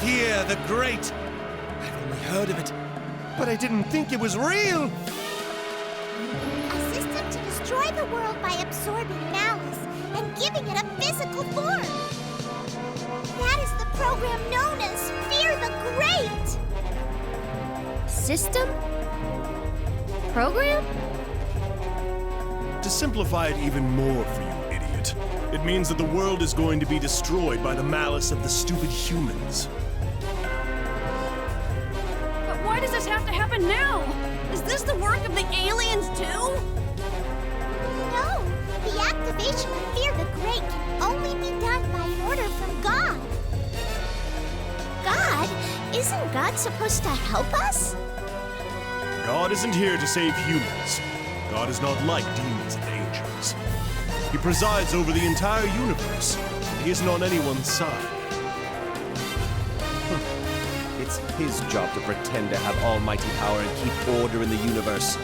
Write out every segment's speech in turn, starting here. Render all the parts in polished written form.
Fear the Great. I've only heard of it, but I didn't think it was real. A system to destroy the world by absorbing malice and giving it a physical form. That is the program known as Fear the Great. System? Program? To simplify it even more for you, idiot, it means that the world is going to be destroyed by the malice of the stupid humans. But why does this have to happen now? Is this the work of the aliens too? No, the activation of Fear the Great can only be done by order from God. God? Isn't God supposed to help us? God isn't here to save humans. God is not like demons and angels. He presides over the entire universe, and he isn't on anyone's side. It's his job to pretend to have almighty power and keep order in the universe.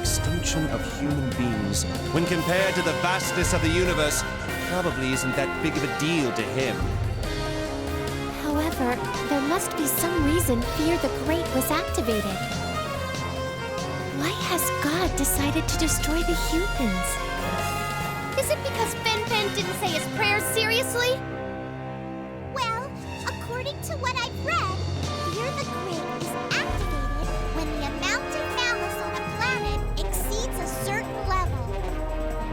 Extinction of human beings, when compared to the vastness of the universe, probably isn't that big of a deal to him. However, there must be some reason Fear the Great was activated. Why has God decided to destroy the humans? Is it because Fen didn't say his prayers seriously? Well, according to what I've read, Fear the Great is activated when the amount of malice on a planet exceeds a certain level.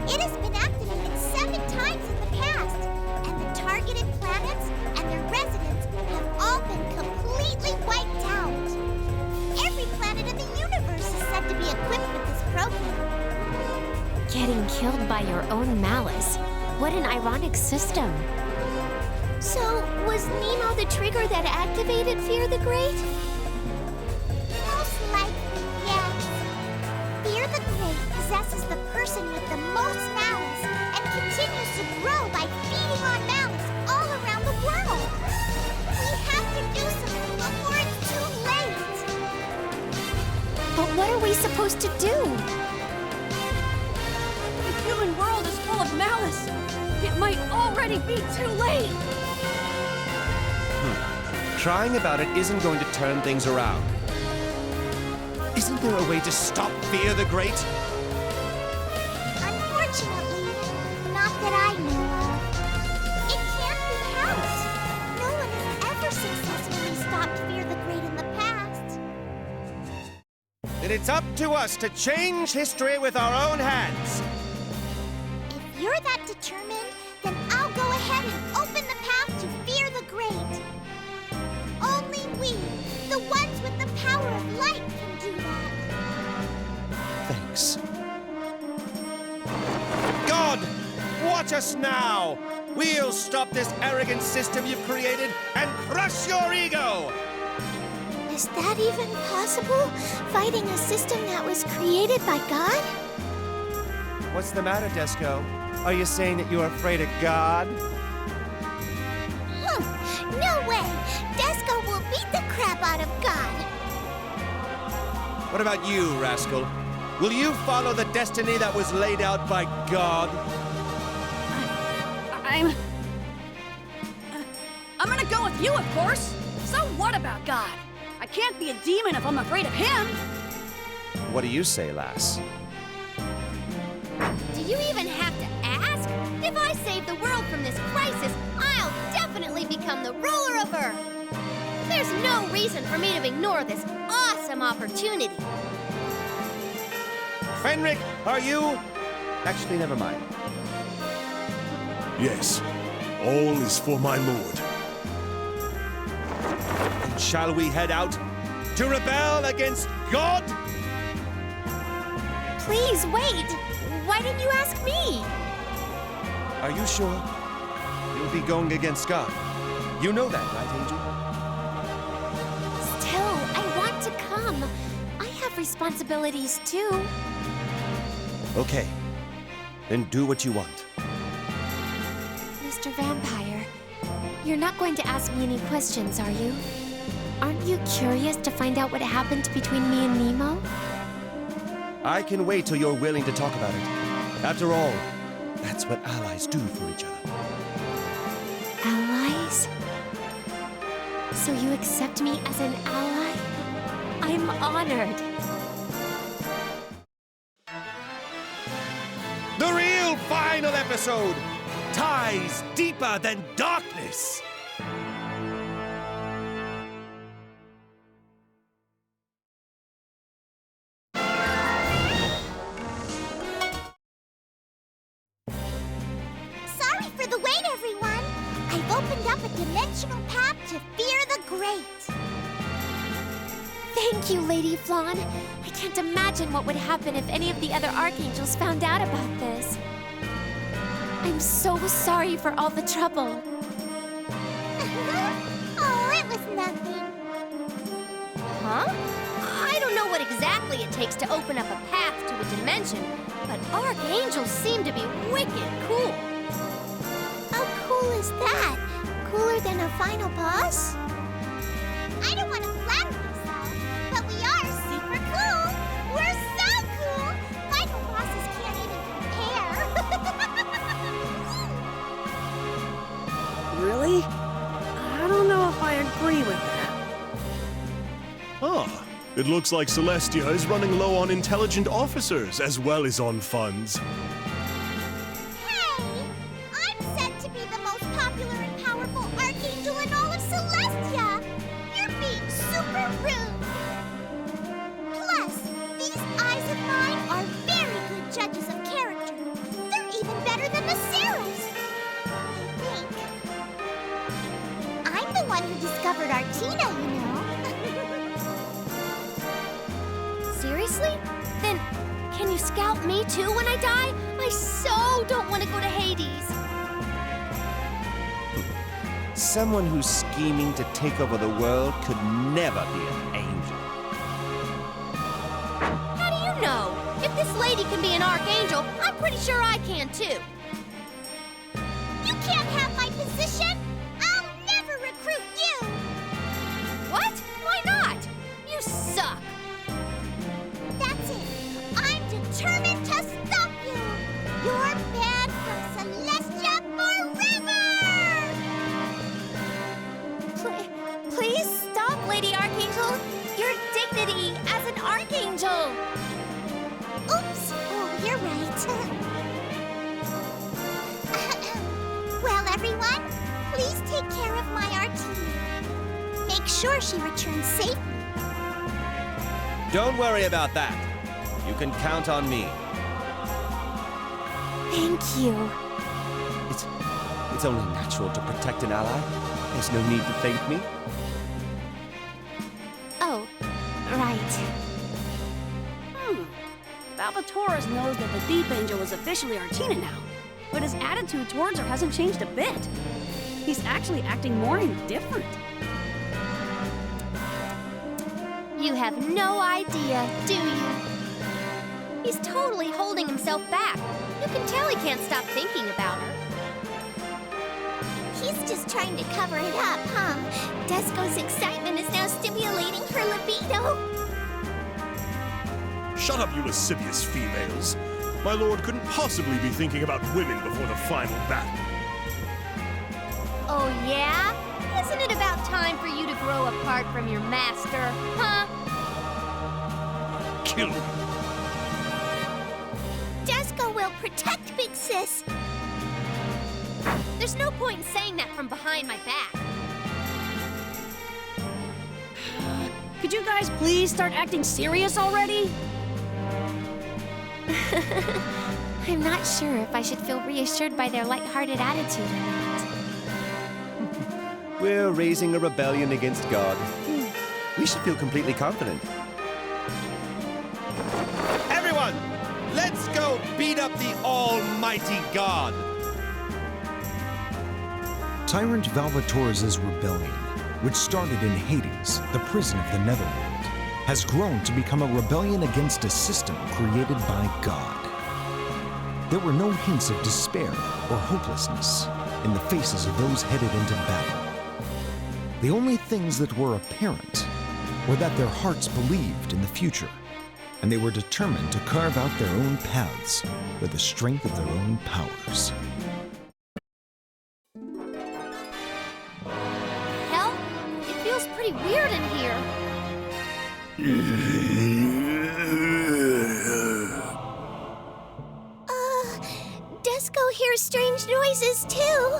It has been activated 7 times in the past, and the targeted planets and their residents have all been completely wiped out. Every planet in the universe is said to be equipped with this program. Getting killed by your own malice. What an ironic system. So, was Nemo the trigger that activated Fear the Great? Most likely, yes. Fear the Great possesses the person with the most malice and continues to grow by feeding on malice all around the world. We have to do something before it's too late. But what are we supposed to do? The human world is full of malice. It might already be too late. Crying about it isn't going to turn things around. Isn't there a way to stop Fear the Great? Unfortunately, not that I know of. It can't be helped. No one has ever successfully stopped Fear the Great in the past. Then it's up to us to change history with our own hands. If you're that determined, then I'll go ahead and open the path to Fear the Great. Only we, the ones with the power of light, can do that. Thanks. God, watch us now! We'll stop this arrogant system you've created and crush your ego! Is that even possible? Fighting a system that was created by God? What's the matter, Desco? Are you saying that you're afraid of God? No way! Desco will beat the crap out of God! What about you, rascal? Will you follow the destiny that was laid out by God? I'm gonna go with you, of course. So what about God? I can't be a demon if I'm afraid of him. What do you say, lass? Do you even have to ask? If I save the world from this crisis, I'll definitely become the ruler of Earth. There's no reason for me to ignore this awesome opportunity. Fenric, are you? Actually, never mind. Yes, all is for my lord. And shall we head out to rebel against God? Please wait. Why didn't you ask me? Are you sure? You'll be going against God. You know that, right, Angel? Still, I want to come. I have responsibilities too. Okay. Then do what you want. Mr. Vampire, you're not going to ask me any questions, are you? Aren't you curious to find out what happened between me and Nemo? I can wait till you're willing to talk about it. After all, that's what allies do for each other. Allies? So you accept me as an ally? I'm honored. The real final episode! Ties deeper than darkness! Sorry for the wait, everyone. I've opened up a dimensional path to Fear the Great. Thank you, Lady Flan. I can't imagine what would happen if any of the other archangels found out about this. I'm so sorry for all the trouble. Oh, it was nothing. Huh? I don't know what exactly it takes to open up a path to a dimension, but archangels seem to be wicked cool. How cool is that? Cooler than a final boss? I don't want to flatter myself, but we are super cool. We're so cool. Final bosses can't even compare. Really? I don't know if I agree with that. Ah, it looks like Celestia is running low on intelligent officers as well as on funds. Hey! I'm said to be the most popular and powerful archangel in all of Celestia! You're being super rude! Plus, these eyes of mine are very good judges of character. They're even better than the Seraphs! I think. I'm the one who discovered Artina, you know. Seriously? Then, can you scout me too when I die? I so don't want to go to Hades. Someone who's scheming to take over the world could never be an angel. How do you know? If this lady can be an archangel, I'm pretty sure I can too. You can't have my position! I'll never recruit you! What? Why not? You suck. That's it! I'm determined to stop you! You're banned from Celestia forever! Please stop, Lady Archangel. Your dignity as an archangel. Oops! Oh, you're right. Well, everyone, please take care of my Artina. Make sure she returns safely. Don't worry about that. You can count on me. Thank you. It's only natural to protect an ally. There's no need to thank me. Oh, right. Valvatorez knows that the Deep Angel is officially Artina now, but his attitude towards her hasn't changed a bit. He's actually acting more indifferent. You have no idea, do you? He's totally holding himself back. You can tell he can't stop thinking about her. He's just trying to cover it up, huh? Desco's excitement is now stimulating her libido. Shut up, you lascivious females. My lord couldn't possibly be thinking about women before the final battle. Oh, yeah? Isn't it about time for you to grow apart from your master, huh? Kill me. Desco will protect Big Sis. There's no point in saying that from behind my back. Could you guys please start acting serious already? I'm not sure if I should feel reassured by their lighthearted attitude or not. We're raising a rebellion against God. We should feel completely confident. Everyone, let's go beat up the almighty God! Tyrant Valvatorez's rebellion, which started in Hades, the prison of the Netherworld, has grown to become a rebellion against a system created by God. There were no hints of despair or hopelessness in the faces of those headed into battle. The only things that were apparent were that their hearts believed in the future, and they were determined to carve out their own paths with the strength of their own powers. Hell, it feels pretty weird in here. Desco hears strange noises too.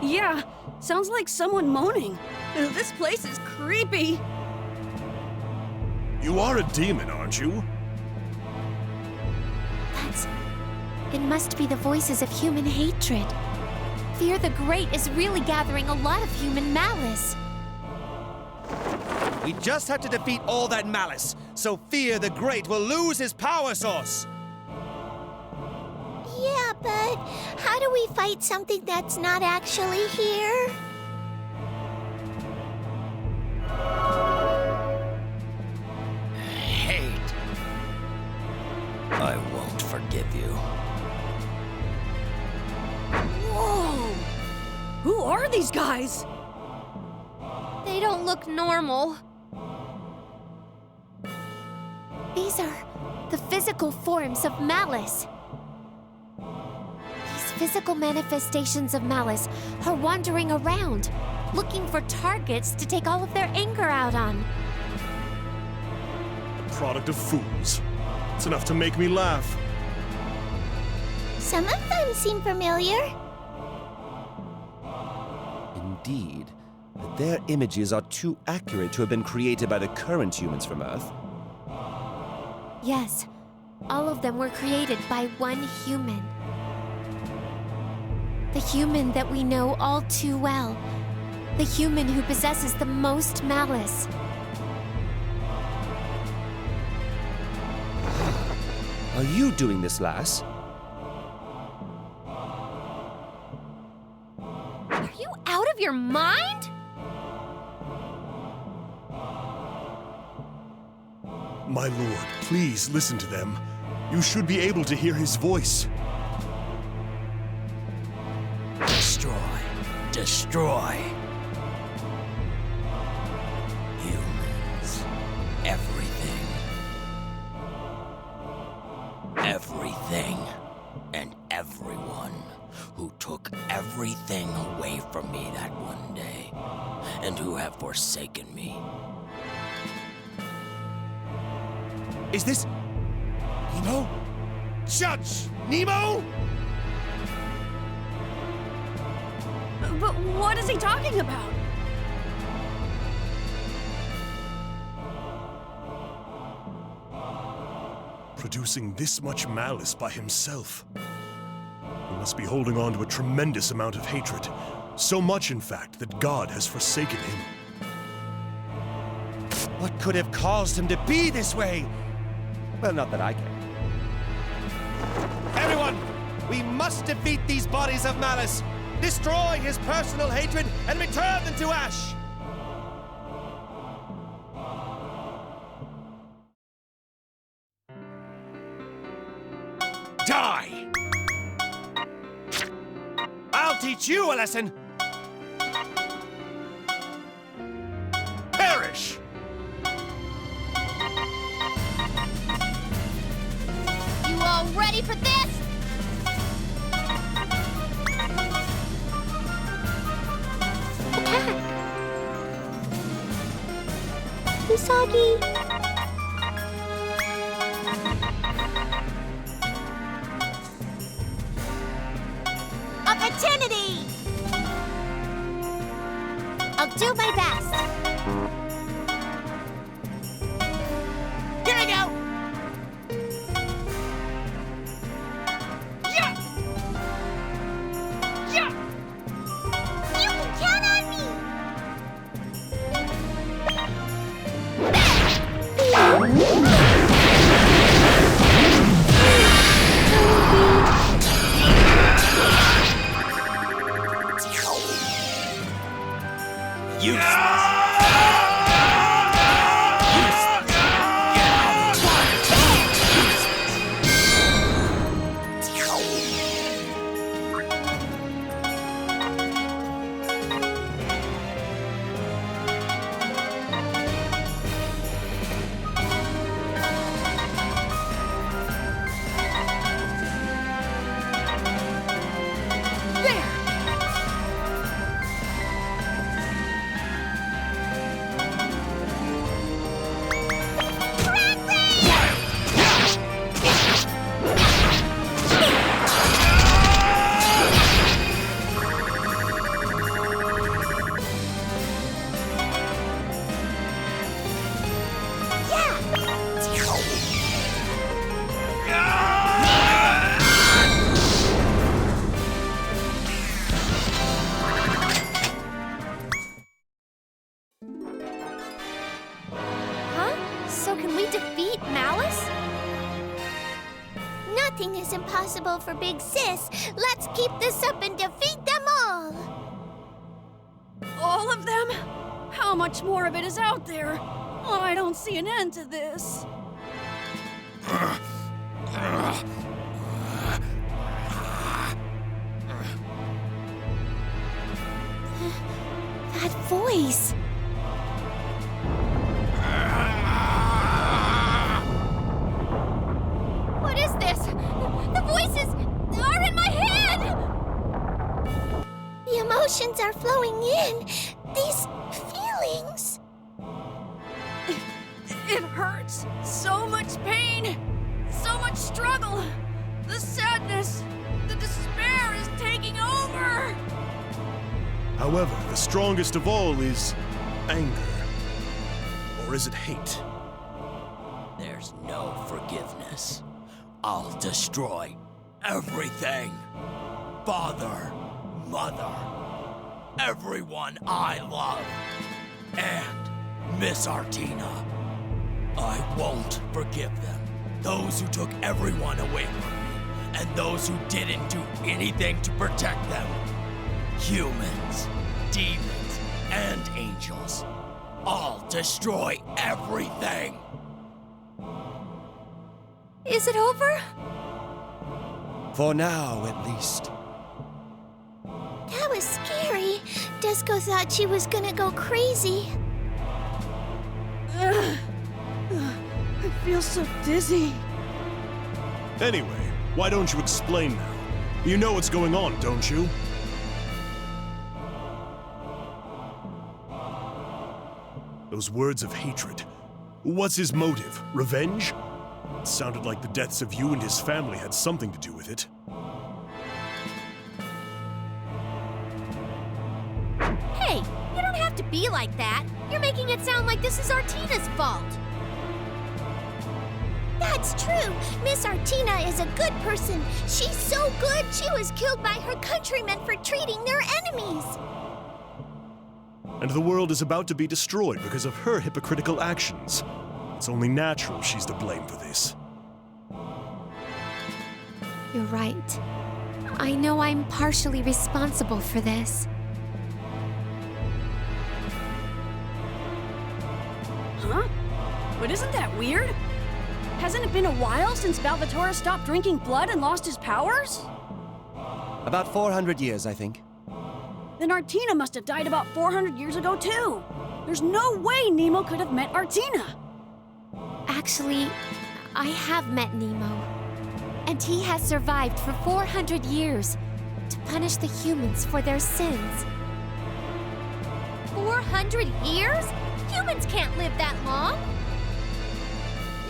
Yeah, sounds like someone moaning. This place is creepy. You are a demon, aren't you? It must be the voices of human hatred. Fear the Great is really gathering a lot of human malice. We just have to defeat all that malice, so Fear the Great will lose his power source. Yeah, but how do we fight something that's not actually here? Hate. I won't forgive you. Whoa! Who are these guys? They don't look normal. These are the physical forms of malice. These physical manifestations of malice are wandering around, looking for targets to take all of their anger out on. A product of fools. It's enough to make me laugh. Some of them seem familiar. Indeed, but their images are too accurate to have been created by the current humans from Earth. Yes, all of them were created by one human. The human that we know all too well. The human who possesses the most malice. Are you doing this, lass? Are you out of your mind? My lord, please listen to them. You should be able to hear his voice. Destroy. Destroy. Humans. Everything. Everything. And everyone who took everything away from me that one day, and who have forsaken me. Is this... Nemo? Judge Nemo? But what is he talking about? Producing this much malice by himself. He must be holding on to a tremendous amount of hatred. So much, in fact, that God has forsaken him. What could have caused him to be this way? Well, not that I can. Everyone, we must defeat these bodies of malice, destroy his personal hatred, and return them to ash! Die! I'll teach you a lesson! Perish! You all ready for this? Usagi. Opportunity! I'll do my best. Here I go! Yeah! Yeah! You can count on me! everything is impossible for Big Sis, let's keep this up and defeat them all! All of them? How much more of it is out there? Oh, I don't see an end to this. That voice. What is this? The voices are in my head! The emotions are flowing in. These feelings. It hurts. So much pain. So much struggle. The sadness. The despair is taking over. However, the strongest of all is anger. Or is it hate? There's no forgiveness. I'll destroy everything. Father, mother, everyone I love, and Miss Artina. I won't forgive them. Those who took everyone away from me, and those who didn't do anything to protect them. Humans, demons, and angels. I'll destroy everything. Is it over? For now, at least. That was scary. Disco thought she was gonna go crazy. I feel so dizzy. Anyway, why don't you explain now? You know what's going on, don't you? Those words of hatred. What's his motive? Revenge? It sounded like the deaths of you and his family had something to do with it. Hey, you don't have to be like that. You're making it sound like this is Artina's fault. That's true. Miss Artina is a good person. She's so good, she was killed by her countrymen for treating their enemies. And the world is about to be destroyed because of her hypocritical actions. It's only natural she's to blame for this. You're right. I know I'm partially responsible for this. Huh? But isn't that weird? Hasn't it been a while since Valvatorez stopped drinking blood and lost his powers? About 400 years, I think. Then Artina must have died about 400 years ago, too. There's no way Nemo could have met Artina. Actually, I have met Nemo. And he has survived for 400 years to punish the humans for their sins. 400 years? Humans can't live that long.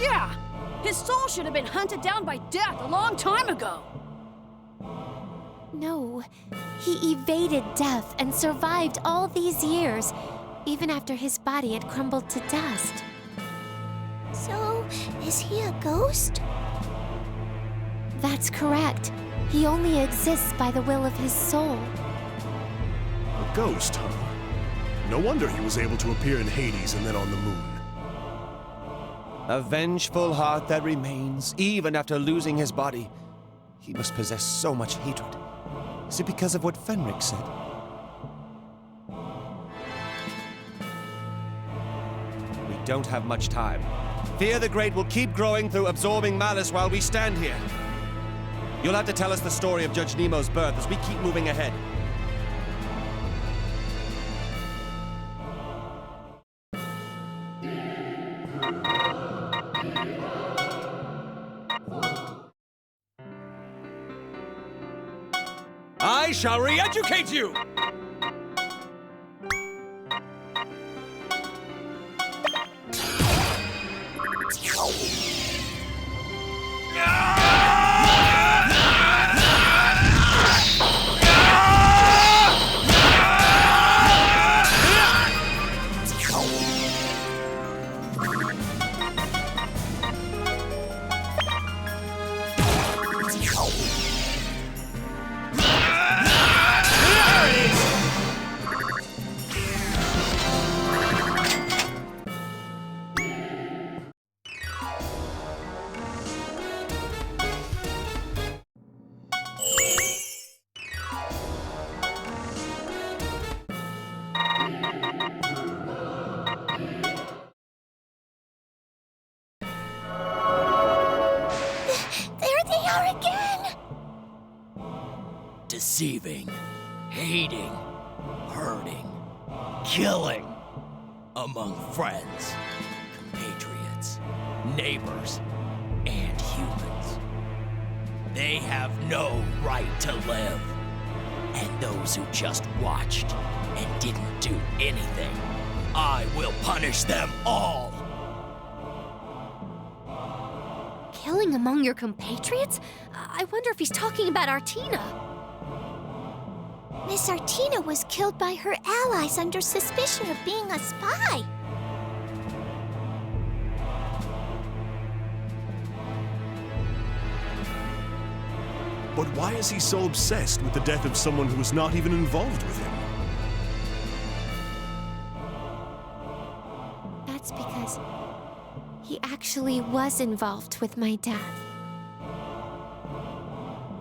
Yeah, his soul should have been hunted down by death a long time ago. No, he evaded death and survived all these years, even after his body had crumbled to dust. So, is he a ghost? That's correct. He only exists by the will of his soul. A ghost, huh? No wonder he was able to appear in Hades and then on the moon. A vengeful heart that remains, even after losing his body. He must possess so much hatred. Is it because of what Fenric said? We don't have much time. Fear the Great will keep growing through absorbing malice while we stand here. You'll have to tell us the story of Judge Nemo's birth as we keep moving ahead. I shall re-educate you! deceiving, hating, hurting, killing among friends, compatriots, neighbors, and humans. They have no right to live. And those who just watched and didn't do anything, I will punish them all. Killing among your compatriots? I wonder if he's talking about Artina. Miss Artina was killed by her allies under suspicion of being a spy. But why is he so obsessed with the death of someone who was not even involved with him? That's because he actually was involved with my death.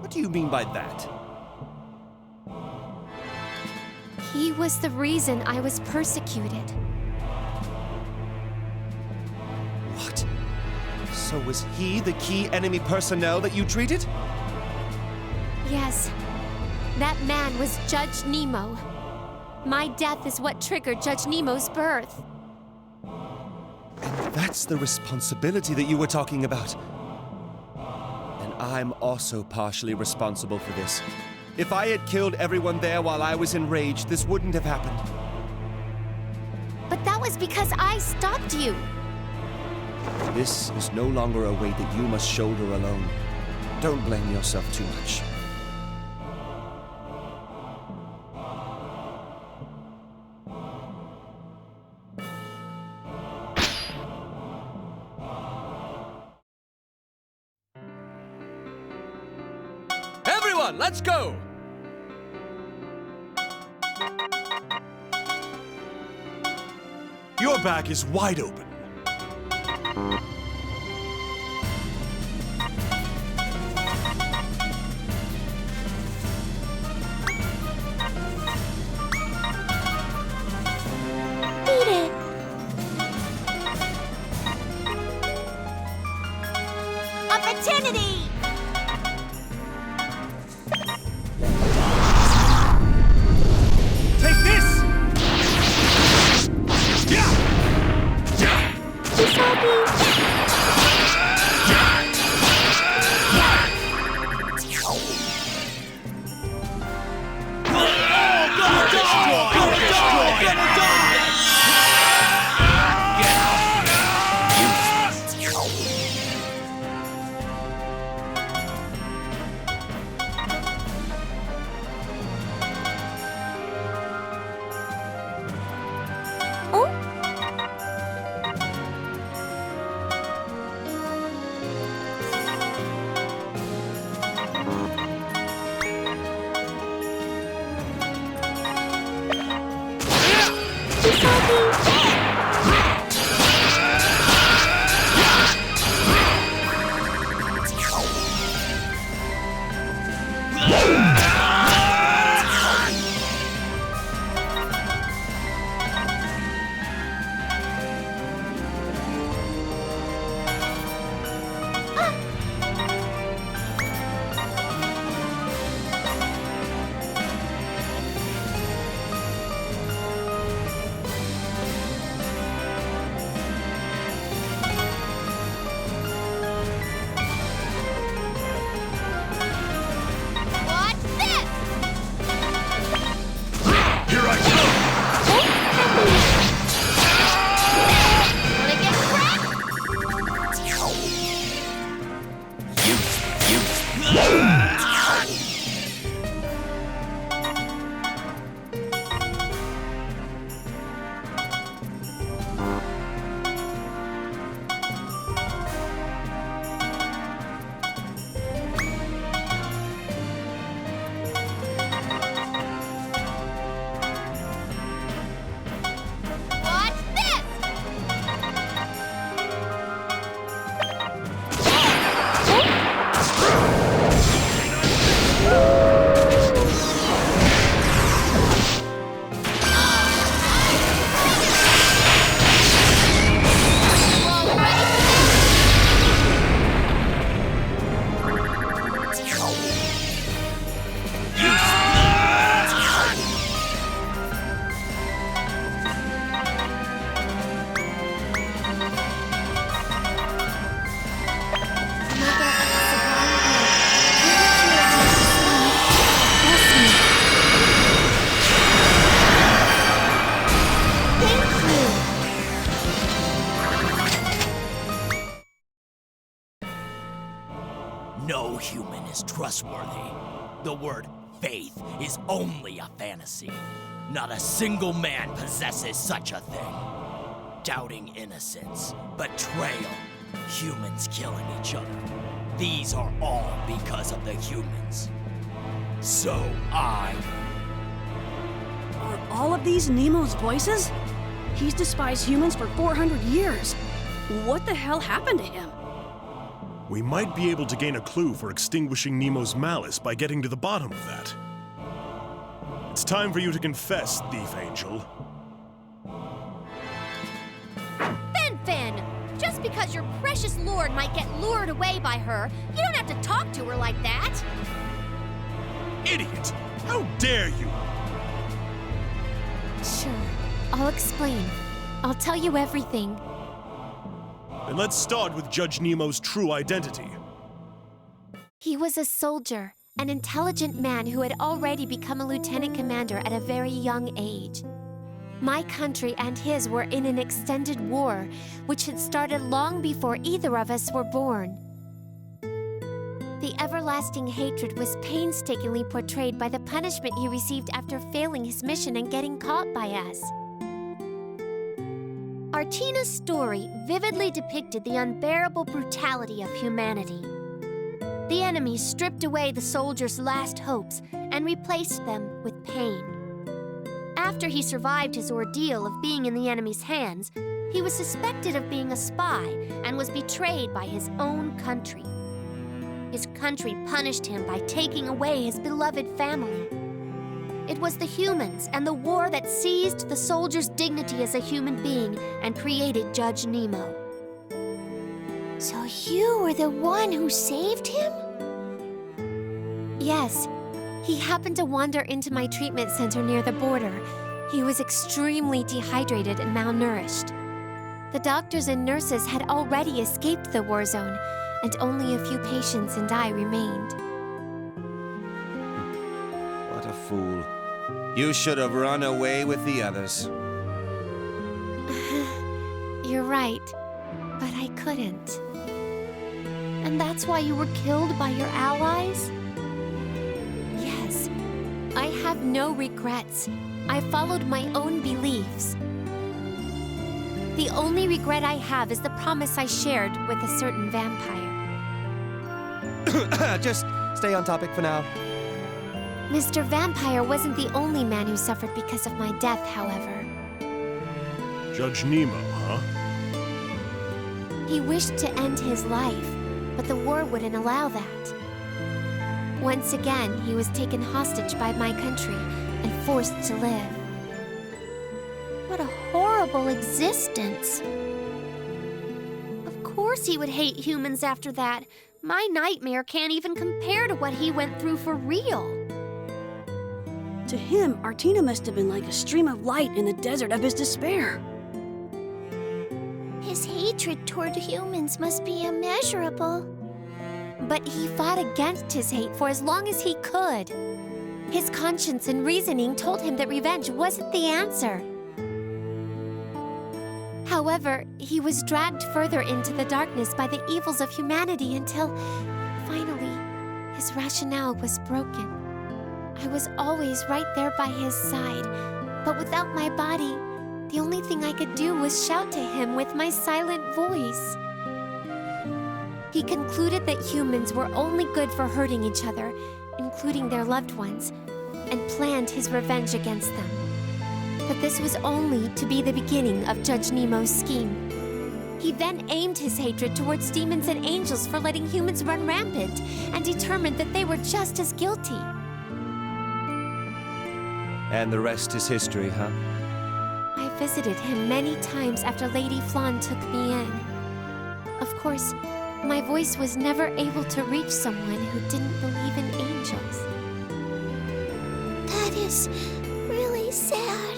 What do you mean by that? He was the reason I was persecuted. What? So was he the key enemy personnel that you treated? Yes, that man was Judge Nemo. My death is what triggered Judge Nemo's birth. And that's the responsibility that you were talking about. And I'm also partially responsible for this. If I had killed everyone there while I was enraged, this wouldn't have happened. But that was because I stopped you. This is no longer a weight that you must shoulder alone. Don't blame yourself too much. Everyone, let's go! Your back is wide open. Beat it! Opportunity! Take this! human is trustworthy. The word faith is only a fantasy. Not a single man possesses such a thing. Doubting innocence, betrayal, humans killing each other. These are all because of the humans. So Are all of these Nemo's voices? He's despised humans for 400 years. What the hell happened to him? We might be able to gain a clue for extinguishing Nemo's malice by getting to the bottom of that. It's time for you to confess, Thief Angel. Fin! Just because your precious lord might get lured away by her, you don't have to talk to her like that! Idiot! How dare you! Sure, I'll explain. I'll tell you everything. And let's start with Judge Nemo's true identity. He was a soldier, an intelligent man who had already become a lieutenant commander at a very young age. My country and his were in an extended war, which had started long before either of us were born. The everlasting hatred was painstakingly portrayed by the punishment he received after failing his mission and getting caught by us. Artina's story vividly depicted the unbearable brutality of humanity. The enemy stripped away the soldiers' last hopes and replaced them with pain. After he survived his ordeal of being in the enemy's hands, he was suspected of being a spy and was betrayed by his own country. His country punished him by taking away his beloved family. It was the humans and the war that seized the soldier's dignity as a human being and created Judge Nemo. So you were the one who saved him? Yes. He happened to wander into my treatment center near the border. He was extremely dehydrated and malnourished. The doctors and nurses had already escaped the war zone, and only a few patients and I remained. What a fool. You should have run away with the others. You're right, but I couldn't. And that's why you were killed by your allies? Yes, I have no regrets. I followed my own beliefs. The only regret I have is the promise I shared with a certain vampire. Just stay on topic for now. Mr. Vampire wasn't the only man who suffered because of my death, however. Judge Nemo, huh? He wished to end his life, but the war wouldn't allow that. Once again, he was taken hostage by my country and forced to live. What a horrible existence. Of course he would hate humans after that. My nightmare can't even compare to what he went through for real. To him, Artina must have been like a stream of light in the desert of his despair. His hatred toward humans must be immeasurable. But he fought against his hate for as long as he could. His conscience and reasoning told him that revenge wasn't the answer. However, he was dragged further into the darkness by the evils of humanity until, finally, his rationale was broken. I was always right there by his side, but without my body, the only thing I could do was shout to him with my silent voice. He concluded that humans were only good for hurting each other, including their loved ones, and planned his revenge against them. But this was only to be the beginning of Judge Nemo's scheme. He then aimed his hatred towards demons and angels for letting humans run rampant, and determined that they were just as guilty. And the rest is history, huh? I visited him many times after Lady Flan took me in. Of course, my voice was never able to reach someone who didn't believe in angels. That is really sad.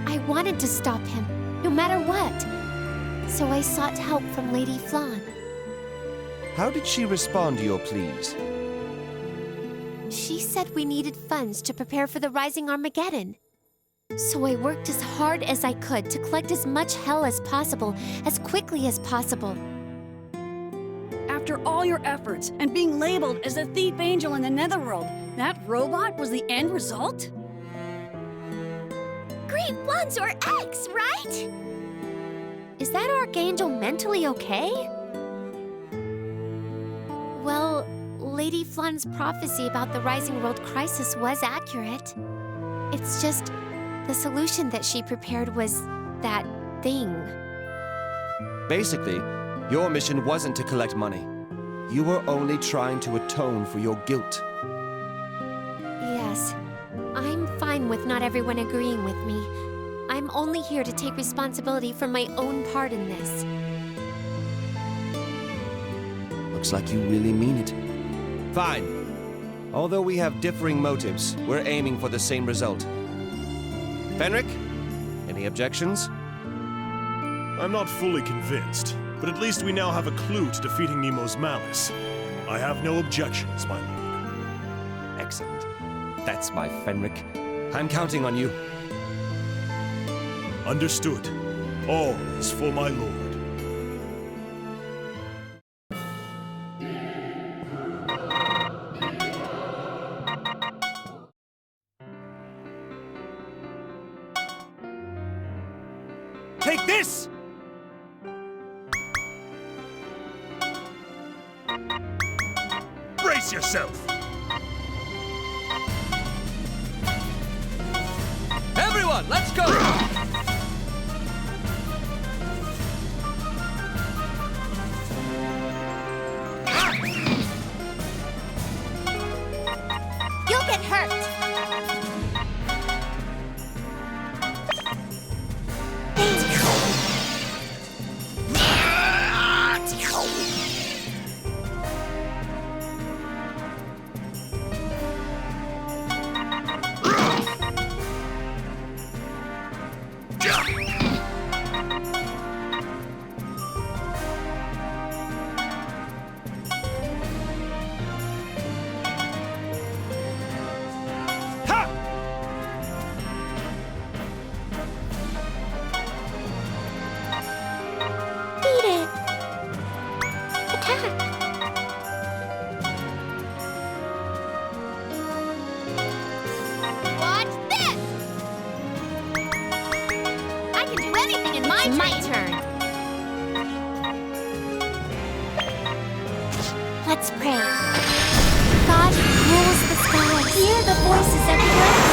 I wanted to stop him, no matter what. So I sought help from Lady Flan. How did she respond to your pleas? She said we needed funds to prepare for the rising Armageddon. So I worked as hard as I could to collect as much hell as possible, as quickly as possible. After after all your efforts and being labeled as the thief angel in the Netherworld, that robot was the end result? Great ones or X, right? Is that Archangel mentally okay? Well, Lady Flun's prophecy about the Rising World crisis was accurate. It's just the solution that she prepared was that thing. Basically, your mission wasn't to collect money. You were only trying to atone for your guilt. Yes, I'm fine with not everyone agreeing with me. I'm only here to take responsibility for my own part in this. Looks like you really mean it. Fine. Although we have differing motives, we're aiming for the same result. Fenric, any objections? I'm not fully convinced, but at least we now have a clue to defeating Nemo's malice. I have no objections, my lord. Excellent. That's my Fenric. I'm counting on you. Understood. All is for my lord. Take this! Brace yourself! Everyone, let's go! You'll get hurt. Beat it! Attack! Watch this! I can do anything in my turn. Let's pray. God rules the sky. Hear the voices of the earth.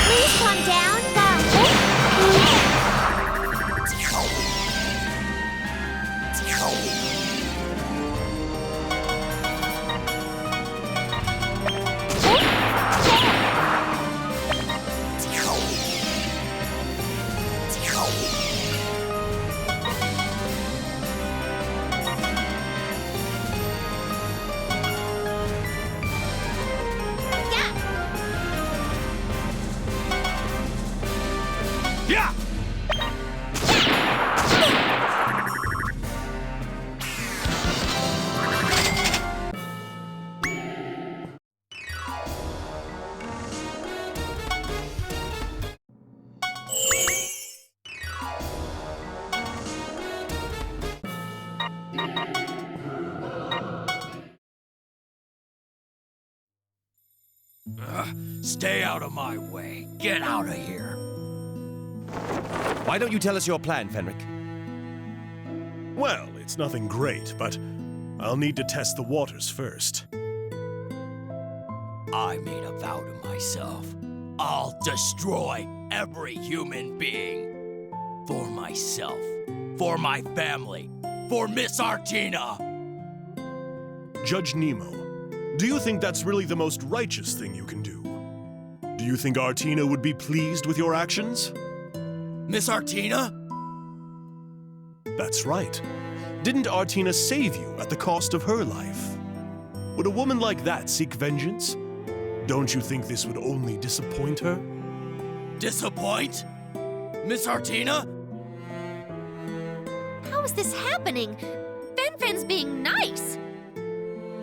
Please calm down. Yeah! Stay out of my way. Get out of here. Why don't you tell us your plan, Fenric? Well, it's nothing great, but I'll need to test the waters first. I made a vow to myself. I'll destroy every human being. For myself. For my family. For Miss Artina. Judge Nemo, do you think that's really the most righteous thing you can do? Do you think Artina would be pleased with your actions? Miss Artina? That's right. Didn't Artina save you at the cost of her life? Would a woman like that seek vengeance? Don't you think this would only disappoint her? Disappoint? Miss Artina? How is this happening? Fen-Fen's being nice.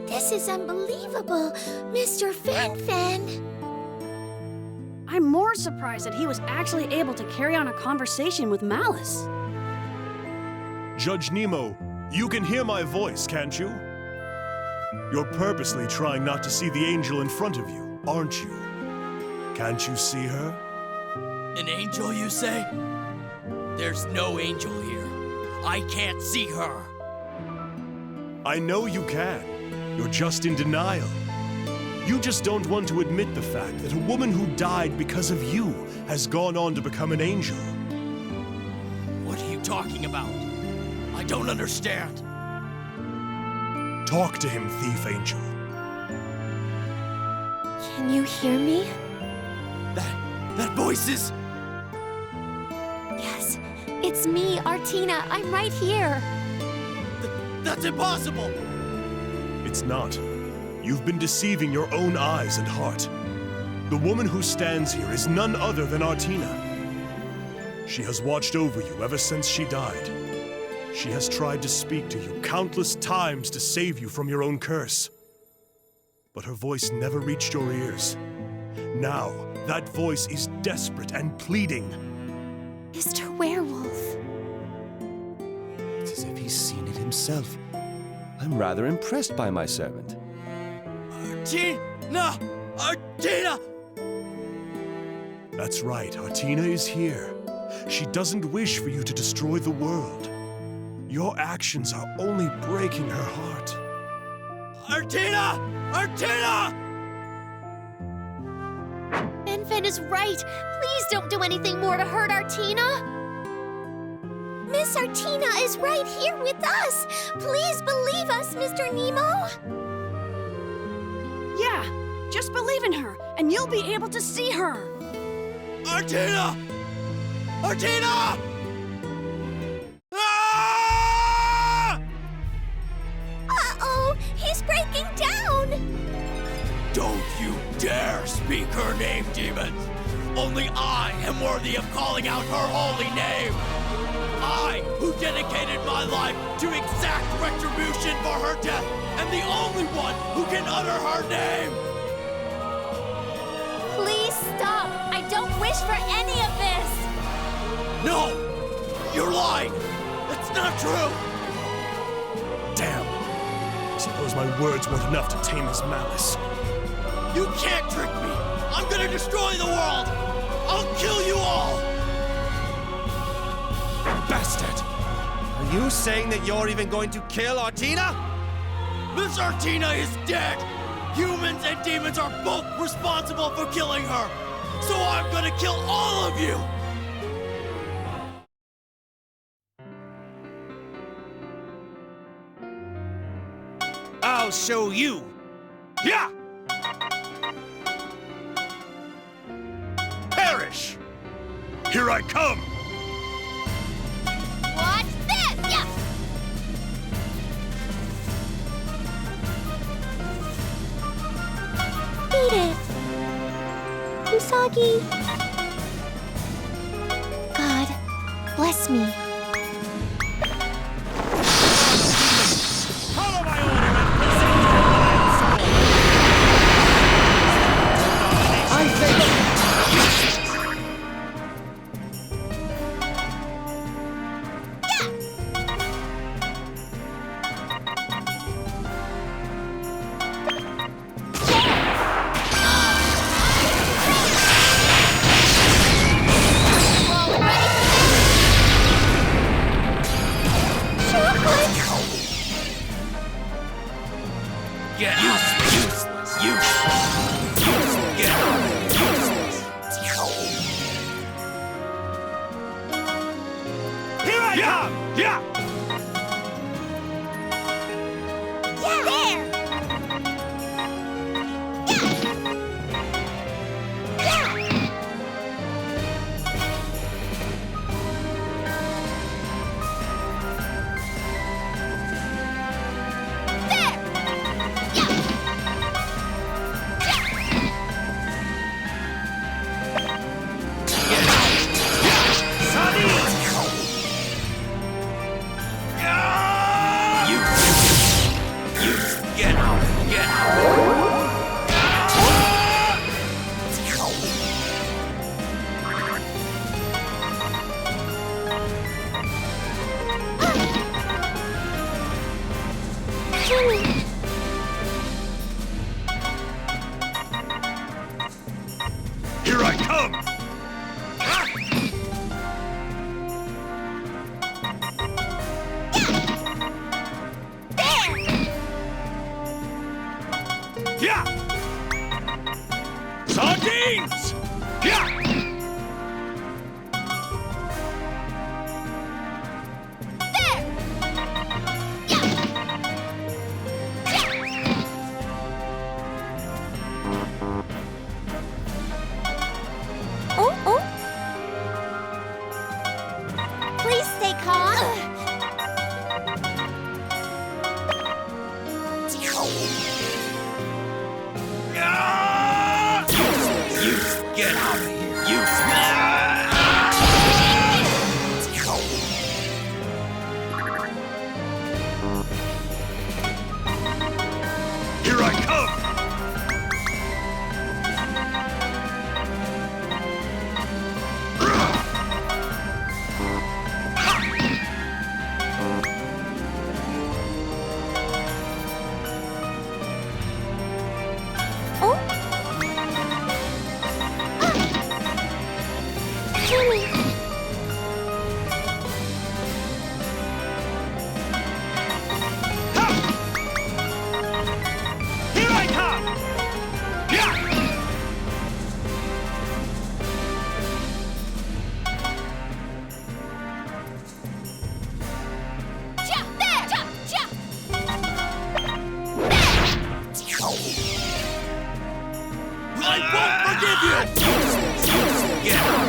This is unbelievable, Mr. Fen-Fen. I'm more surprised that he was actually able to carry on a conversation with Malice. Judge Nemo, you can hear my voice, can't you? You're purposely trying not to see the angel in front of you, aren't you? Can't you see her? An angel, you say? There's no angel here. I can't see her. I know you can. You're just in denial. You just don't want to admit the fact that a woman who died because of you has gone on to become an angel. What are you talking about? I don't understand. Talk to him, thief angel. Can you hear me? That voice is... Yes, it's me, Artina. I'm right here. That's impossible! It's not. You've been deceiving your own eyes and heart. The woman who stands here is none other than Artina. She has watched over you ever since she died. She has tried to speak to you countless times to save you from your own curse. But her voice never reached your ears. Now, that voice is desperate and pleading. Mr. Werewolf. It's as if he's seen it himself. I'm rather impressed by my servant. Artina! Artina! That's right, Artina is here. She doesn't wish for you to destroy the world. Your actions are only breaking her heart. Artina! Artina! Fen is right. Please don't do anything more to hurt Artina. Miss Artina is right here with us. Please believe us, Mr. Nemo. Yeah, just believe in her, and you'll be able to see her. Artina! Artina! Ah! Uh-oh, he's breaking down. Don't you dare speak her name, demons! Only I am worthy of calling out her holy name! I, who dedicated my life to exact retribution for her death, am the only one who can utter her name! Please stop. I don't wish for any of this. No! You're lying! That's not true! Damn. I suppose my words weren't enough to tame his malice. You can't trick me! I'm gonna destroy the world! I'll kill you all! Bastard! Are you saying that you're even going to kill Artina? Miss Artina is dead! Humans and demons are both responsible for killing her! So I'm gonna kill all of you! I'll show you! Yeah! Perish! Here I come! Watch this! Yeah. Beat it. Usagi. God, bless me. Follow my order and I think... Here I come! Yeah! Sardines! Yeah! Please stay calm. You get out of here! You Here I come! Here I come! Yeah! I won't forgive you! Get out!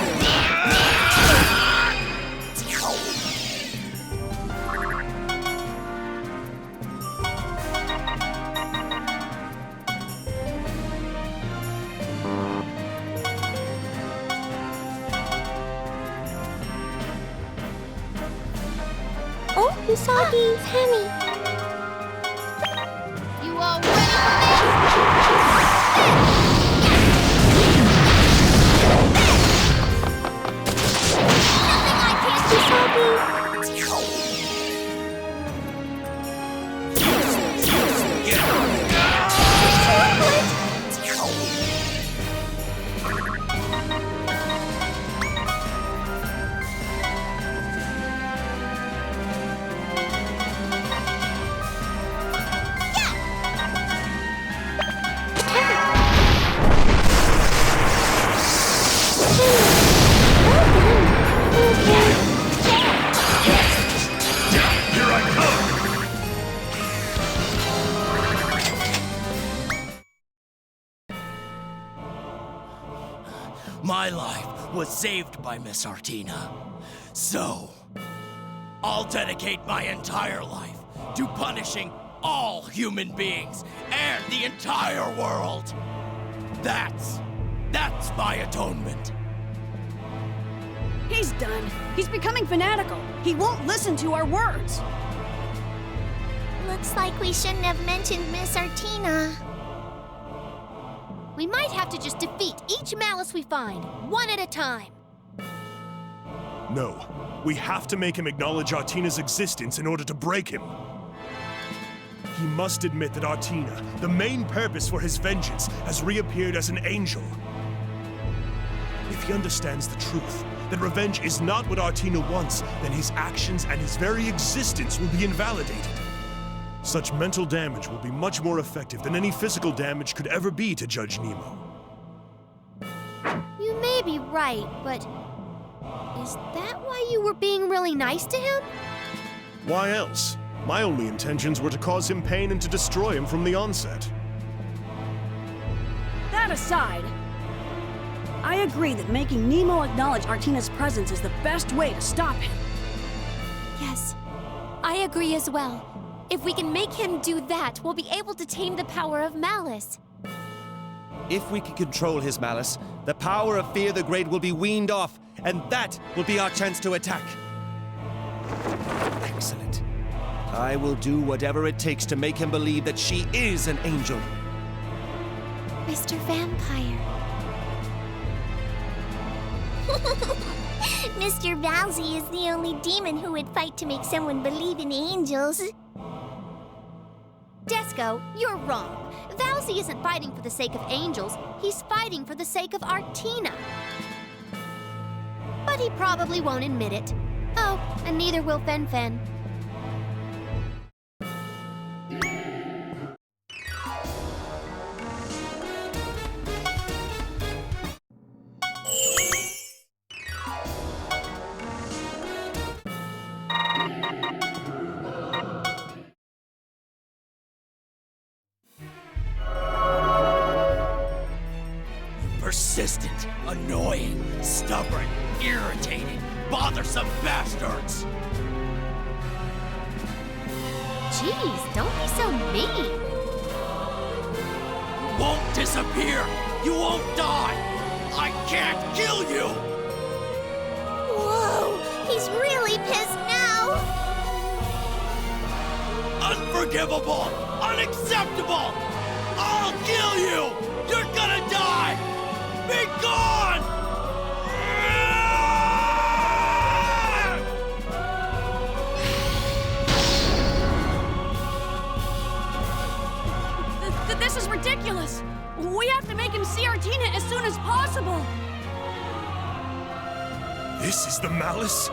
Oh, Usagi, Tammy. You all ready for Get out! Here I come! My life was saved by Miss Artina. So, I'll dedicate my entire life to punishing all human beings and the entire world. That's my atonement. He's done. He's becoming fanatical. He won't listen to our words. Looks like we shouldn't have mentioned Miss Artina. We might have to just defeat each malice we find, one at a time. No, we have to make him acknowledge Artina's existence in order to break him. He must admit that Artina, the main purpose for his vengeance, has reappeared as an angel. If he understands the truth, that revenge is not what Artina wants, then his actions and his very existence will be invalidated. Such mental damage will be much more effective than any physical damage could ever be to Judge Nemo. You may be right, but is that why you were being really nice to him? Why else? My only intentions were to cause him pain and to destroy him from the onset. That aside, I agree that making Nemo acknowledge Artina's presence is the best way to stop him. Yes, I agree as well. If we can make him do that, we'll be able to tame the power of malice. If we can control his malice, the power of Fear the Great will be weaned off, and that will be our chance to attack. Excellent. I will do whatever it takes to make him believe that she is an angel. Mr. Vampire. Mr. Valsy is the only demon who would fight to make someone believe in angels. Des Desco, you're wrong. Valsy isn't fighting for the sake of angels, he's fighting for the sake of Artina. But he probably won't admit it. Oh, and neither will Fen Fen. Persistent, annoying, stubborn, irritating, bothersome bastards! Jeez, don't be so mean. You won't disappear! You won't die! I can't kill you! Whoa, he's really pissed now. Unforgivable! Unacceptable! I'll kill you! You're gonna die! Be gone! This is ridiculous! We have to make him see Artina as soon as possible! This is the malice?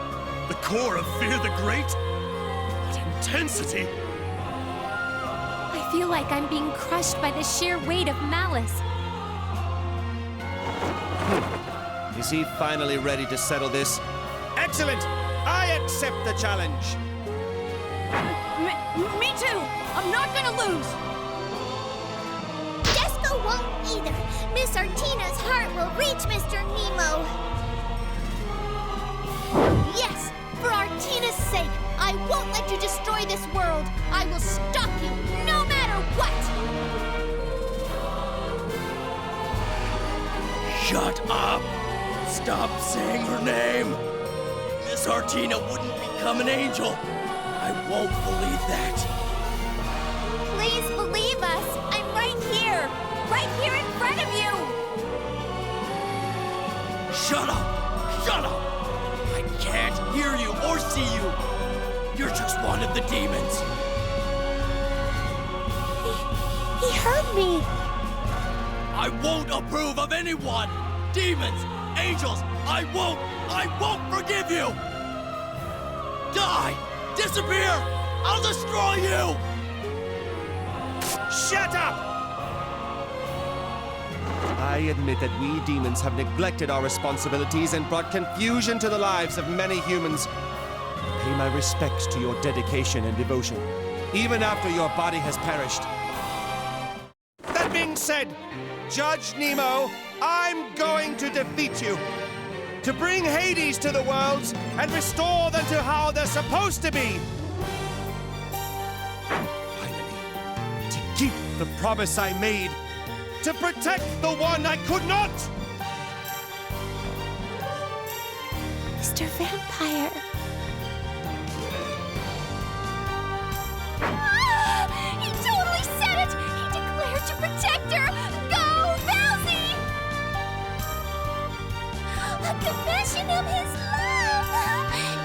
The core of Fear the Great? What intensity! I feel like I'm being crushed by the sheer weight of malice. Is he finally ready to settle this? Excellent! I accept the challenge! Me too! I'm not gonna lose! Desco won't either. Miss Artina's heart will reach Mr. Nemo. Yes, for Artina's sake, I won't let you destroy this world. I will stop you, no matter what! Shut up! Stop saying her name! Miss Artina wouldn't become an angel! I won't believe that! Please believe us. I'm right here in front of you. Shut up! Shut up! I can't hear you or see you! You're just one of the demons! He heard me. I won't approve of anyone! Demons! Angels! I won't forgive you! Die! Disappear! I'll destroy you! Shut up! I admit that we demons have neglected our responsibilities and brought confusion to the lives of many humans. I pay my respects to your dedication and devotion, even after your body has perished. That being said, Judge Nemo, I'm going to defeat you. To bring Hades to the worlds and restore them to how they're supposed to be. Finally, to keep the promise I made. To protect the one I could not! Mr. Vampire. Ah, he totally said it. He declared to protect her. Go, Valsy! A confession of his love.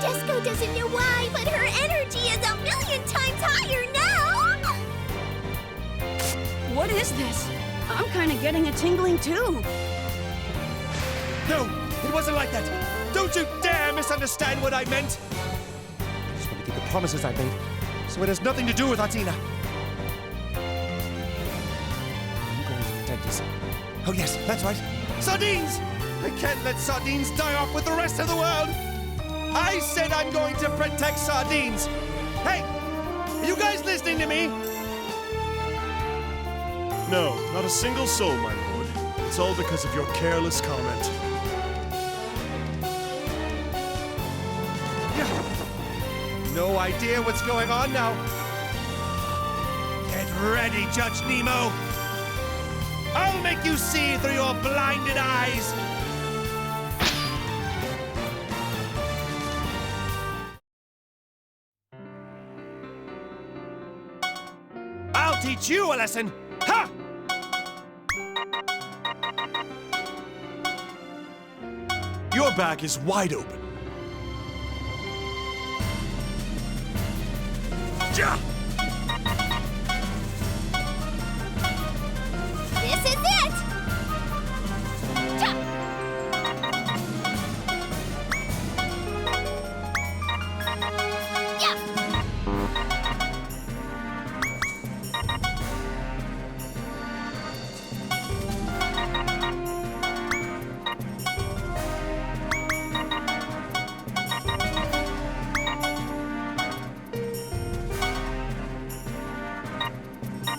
Desco doesn't know why, but her energy is 1,000,000 times higher now. What is this? I'm kind of getting a tingling too. No, it wasn't like that. Don't you dare misunderstand what I meant. I just want to keep the promises I made, so it has nothing to do with Artina. I'm going to protect us. Oh yes, that's right. Sardines! I can't let sardines die off with the rest of the world. I said I'm going to protect sardines. Hey, are you guys listening to me? No, not a single soul, my lord. It's all because of your careless comment. No idea what's going on now. Get ready, Judge Nemo. I'll make you see through your blinded eyes. I'll teach you a lesson. Ha! Your back is wide open. This is it! Cha! Yeah!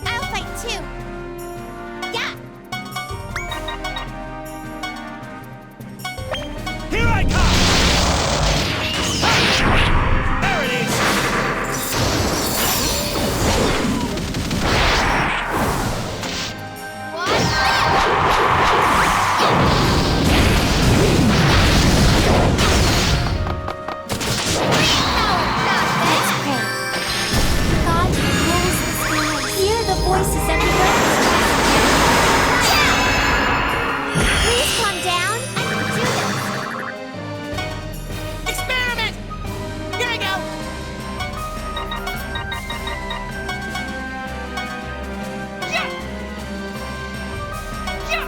I'll fight too. Yeah! Here I come! There it is! God rules the sky. Hear the voices everywhere. Please calm down. I can do this. Experiment! Here I go. Yeah! Yeah!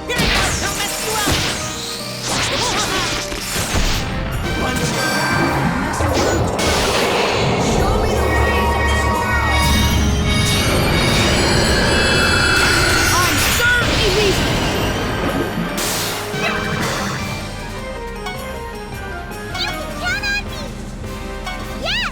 Here I go. Don't mess you up. I'm certainly reason. You can count on me! Yes!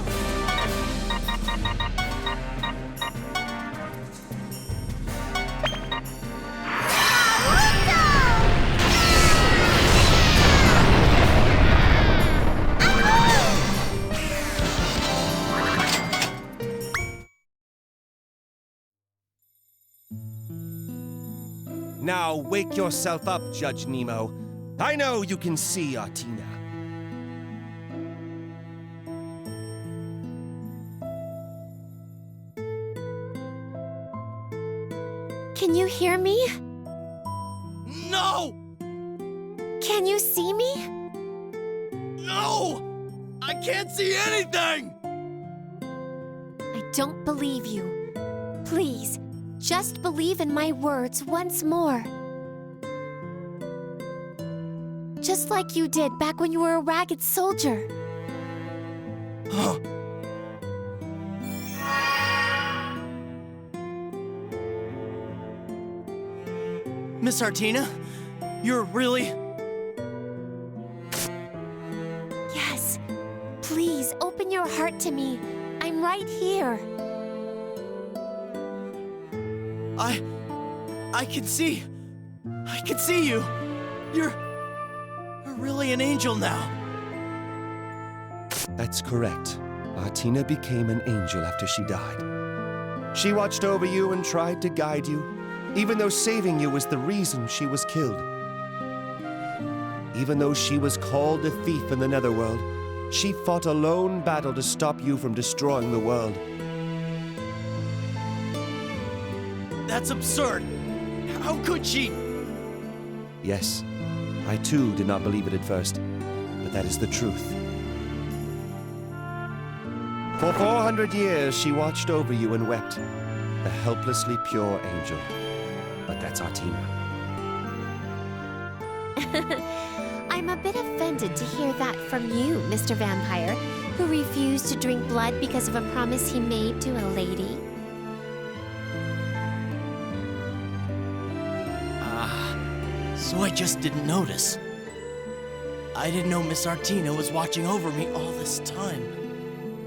Now wake yourself up, Judge Nemo. I know you can see Artina. Can you hear me? No! Can you see me? No! I can't see anything! I don't believe you. Please, just believe in my words once more. Just like you did back when you were a ragged soldier. Miss Artina? You're really... Yes. Please, open your heart to me. I'm right here. I can see you. You're really an angel now. That's correct. Artina became an angel after she died. She watched over you and tried to guide you, even though saving you was the reason she was killed. Even though she was called a thief in the Netherworld, she fought a lone battle to stop you from destroying the world. That's absurd. How could she? Yes, I too did not believe it at first, but that is the truth. For 400 years, she watched over you and wept, the helplessly pure angel. But that's Artina. I'm a bit offended to hear that from you, Mr. Vampire, who refused to drink blood because of a promise he made to a lady. So I just didn't notice. I didn't know Miss Artina was watching over me all this time.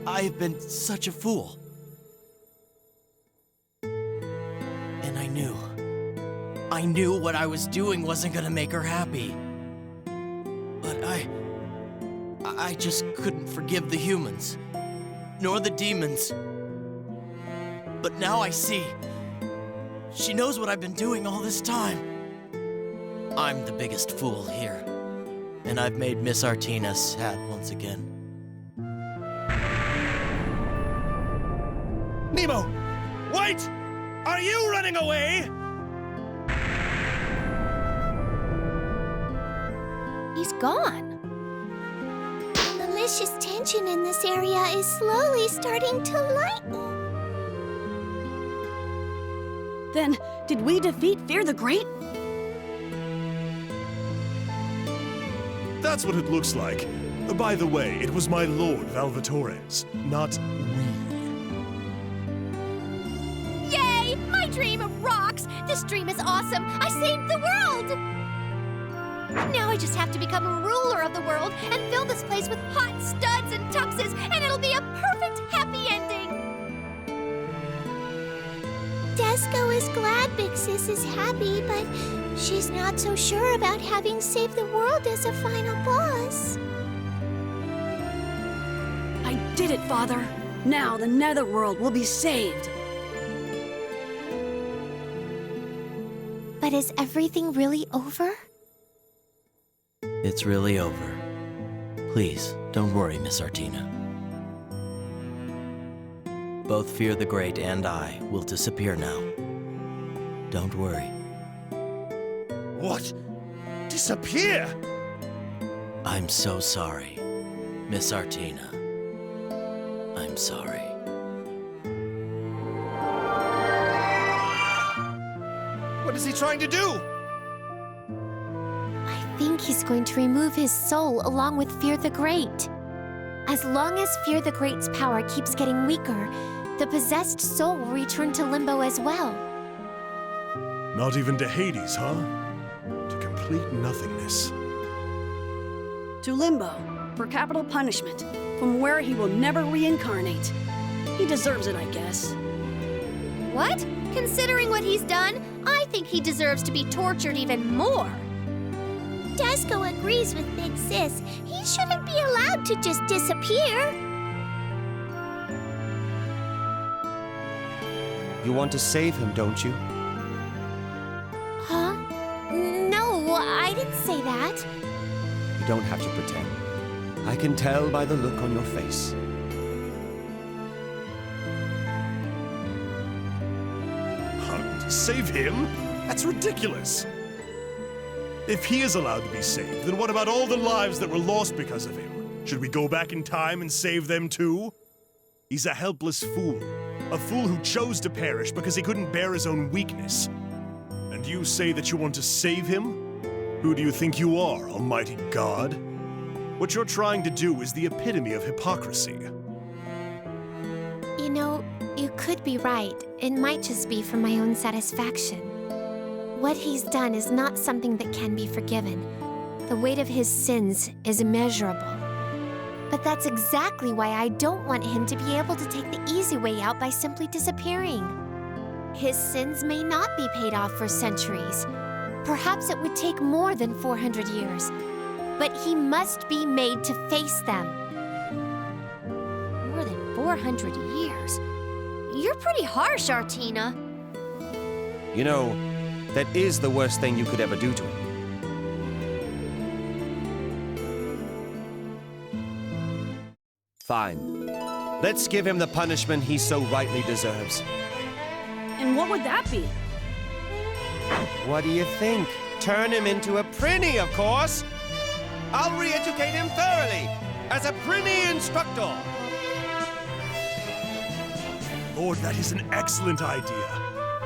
I've been such a fool. And I knew what I was doing wasn't gonna make her happy. But I just couldn't forgive the humans, nor the demons. But now I see. She knows what I've been doing all this time. I'm the biggest fool here, and I've made Miss Artina sad once again. Nemo! Wait! Are you running away? He's gone. The vicious tension in this area is slowly starting to lighten. Then, did we defeat Fear the Great? That's what it looks like. By the way, it was my lord Valvatorez, not we. Yay! My dream rocks! This dream is awesome! I saved the world! Now I just have to become a ruler of the world and fill this place with hot studs and tuxes, and it'll be a perfect happy ending! Desco is glad Big Sis is happy, but she's not so sure about having saved the world as a final boss. I did it, Father. Now the Netherworld will be saved. But is everything really over? It's really over. Please, don't worry, Miss Artina. Both Fear the Great and I will disappear now. Don't worry. What? Disappear? I'm so sorry, Miss Artina. I'm sorry. What is he trying to do? I think he's going to remove his soul along with Fear the Great. As long as Fear the Great's power keeps getting weaker, the possessed soul will return to Limbo as well. Not even to Hades, huh? To complete nothingness. To Limbo, for capital punishment, from where he will never reincarnate. He deserves it, I guess. What? Considering what he's done, I think he deserves to be tortured even more. Desco agrees with Big Sis. He shouldn't be allowed to just disappear. You want to save him, don't you? Huh? No, I didn't say that. You don't have to pretend. I can tell by the look on your face. Save him? That's ridiculous. If he is allowed to be saved, then what about all the lives that were lost because of him? Should we go back in time and save them too? He's a helpless fool. A fool who chose to perish because he couldn't bear his own weakness. And you say that you want to save him? Who do you think you are, Almighty God? What you're trying to do is the epitome of hypocrisy. You know, you could be right. It might just be for my own satisfaction. What he's done is not something that can be forgiven. The weight of his sins is immeasurable. But that's exactly why I don't want him to be able to take the easy way out by simply disappearing. His sins may not be paid off for centuries. Perhaps it would take more than 400 years. But he must be made to face them. More than 400 years? You're pretty harsh, Artina. You know, that is the worst thing you could ever do to him. Fine. Let's give him the punishment he so rightly deserves. And what would that be? What do you think? Turn him into a prinny, of course! I'll re-educate him thoroughly, as a prinny instructor! Lord, that is an excellent idea.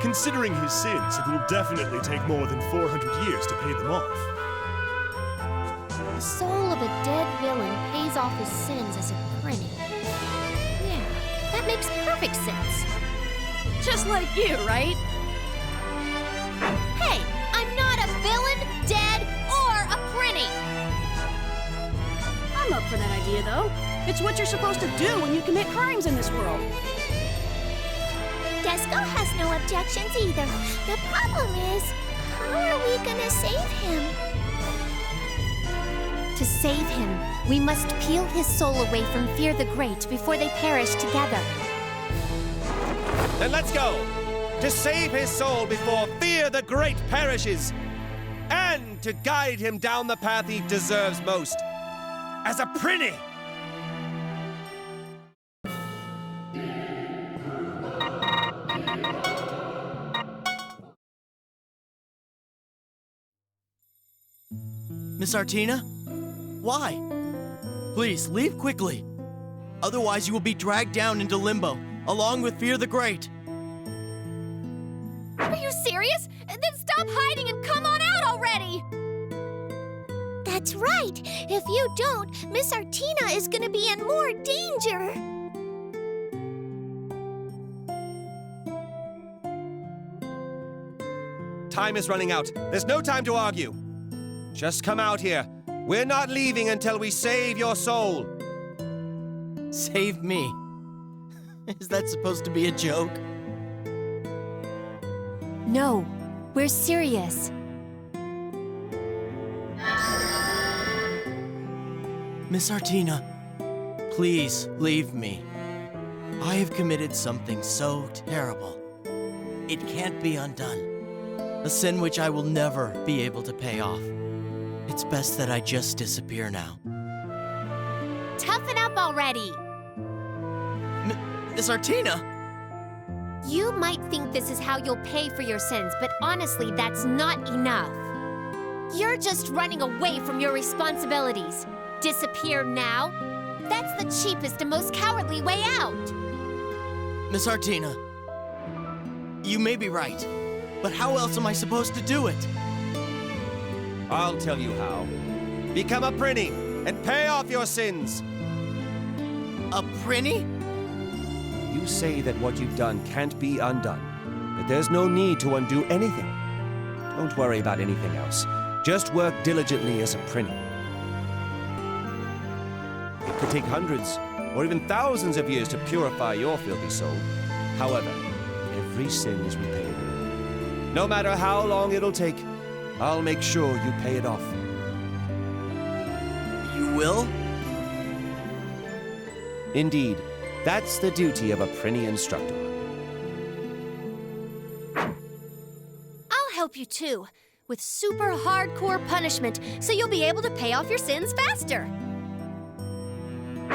Considering his sins, it will definitely take more than 400 years to pay them off. The soul of a dead villain pays off his sins as a prinny. Yeah, that makes perfect sense. Just like you, right? Hey, I'm not a villain, dead, or a prinny! I'm up for that idea, though. It's what you're supposed to do when you commit crimes in this world. Desco has no objections either. The problem is, how are we gonna save him? To save him, we must peel his soul away from Fear the Great before they perish together. Then let's go! To save his soul before Fear the Great perishes! And to guide him down the path he deserves most! As a prinny! Miss Artina? Why? Please, leave quickly. Otherwise, you will be dragged down into limbo, along with Fear the Great. Are you serious? Then stop hiding and come on out already! That's right. If you don't, Miss Artina is gonna be in more danger. Time is running out. There's no time to argue. Just come out here. We're not leaving until we save your soul. Save me. Is that supposed to be a joke? No, we're serious. Miss Artina, please leave me. I have committed something so terrible. It can't be undone. A sin which I will never be able to pay off. It's best that I just disappear now. Toughen up already! Miss Artina! You might think this is how you'll pay for your sins, but honestly, that's not enough. You're just running away from your responsibilities. Disappear now? That's the cheapest and most cowardly way out. Miss Artina, you may be right, but how else am I supposed to do it? I'll tell you how. Become a Prinny and pay off your sins. A Prinny? You say that what you've done can't be undone, but there's no need to undo anything. Don't worry about anything else. Just work diligently as a Prinny. It could take hundreds or even thousands of years to purify your filthy soul. However, every sin is repayable. No matter how long it'll take, I'll make sure you pay it off. You will? Indeed, that's the duty of a Prinny instructor. I'll help you too, with super hardcore punishment, so you'll be able to pay off your sins faster.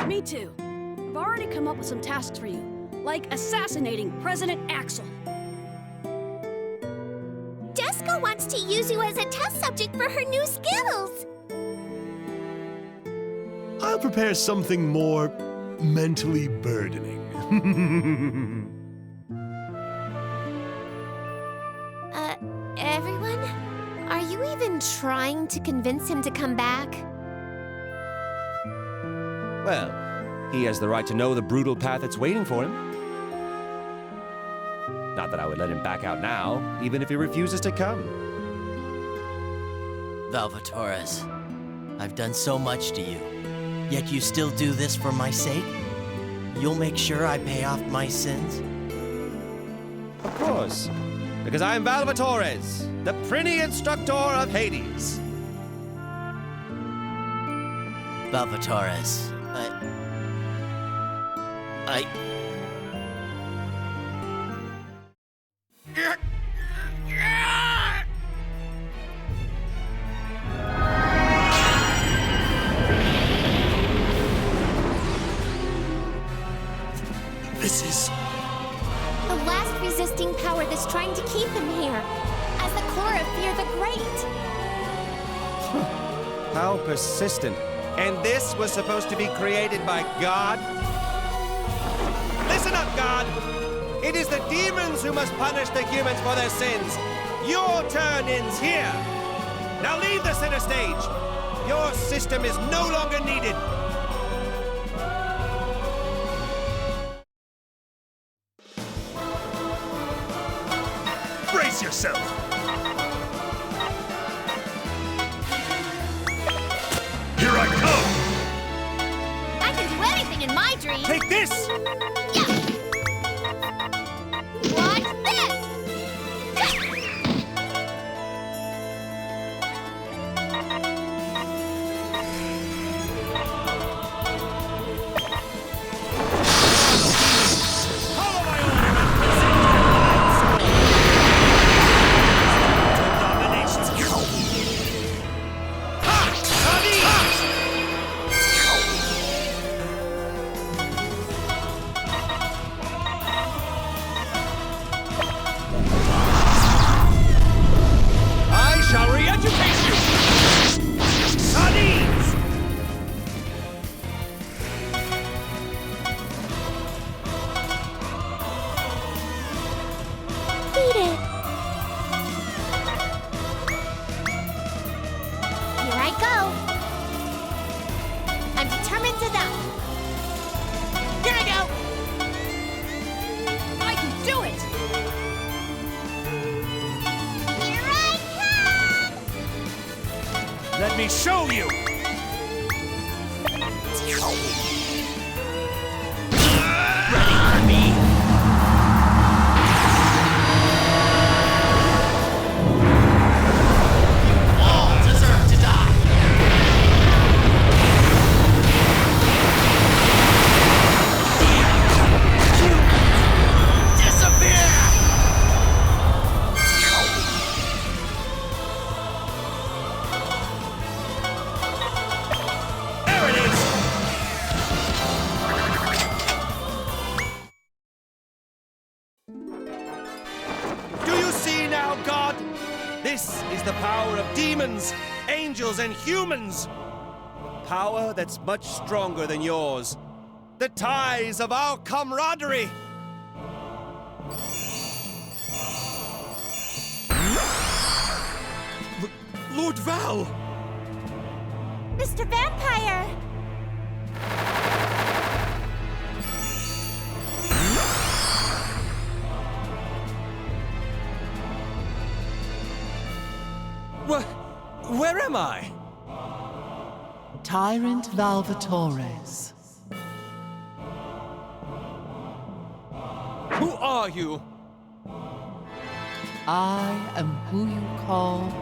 Me too. I've already come up with some tasks for you, like assassinating President Axel. Jessica wants to use you as a test subject for her new skills. I'll prepare something more mentally burdening. Everyone? Are you even trying to convince him to come back? Well, he has the right to know the brutal path that's waiting for him. Not that I would let him back out now, even if he refuses to come. Valvatorez, I've done so much to you, yet you still do this for my sake? You'll make sure I pay off my sins? Of course, because I'm Valvatorez, the Prinny Instructor of Hades. Valvatorez, This is... The last resisting power that's trying to keep him here, as the core of Fear the Great. How persistent. And this was supposed to be created by God? Listen up, God! It is the demons who must punish the humans for their sins. Your turn ends here. Now leave the center stage. Your system is no longer needed. Brace yourself! Here I come! I can do anything in my dreams. Take this! Yeah. Watch this! Let me show you! Ready for me? You all deserve to die! Disappear! There it is! Do you see now, God? This is the power of demons, angels, and humans. Power that's much stronger than yours. The ties of our camaraderie. Lord Val! Mr. Vampire! Where am I? Tyrant Valvatorez. Who are you? I am who you call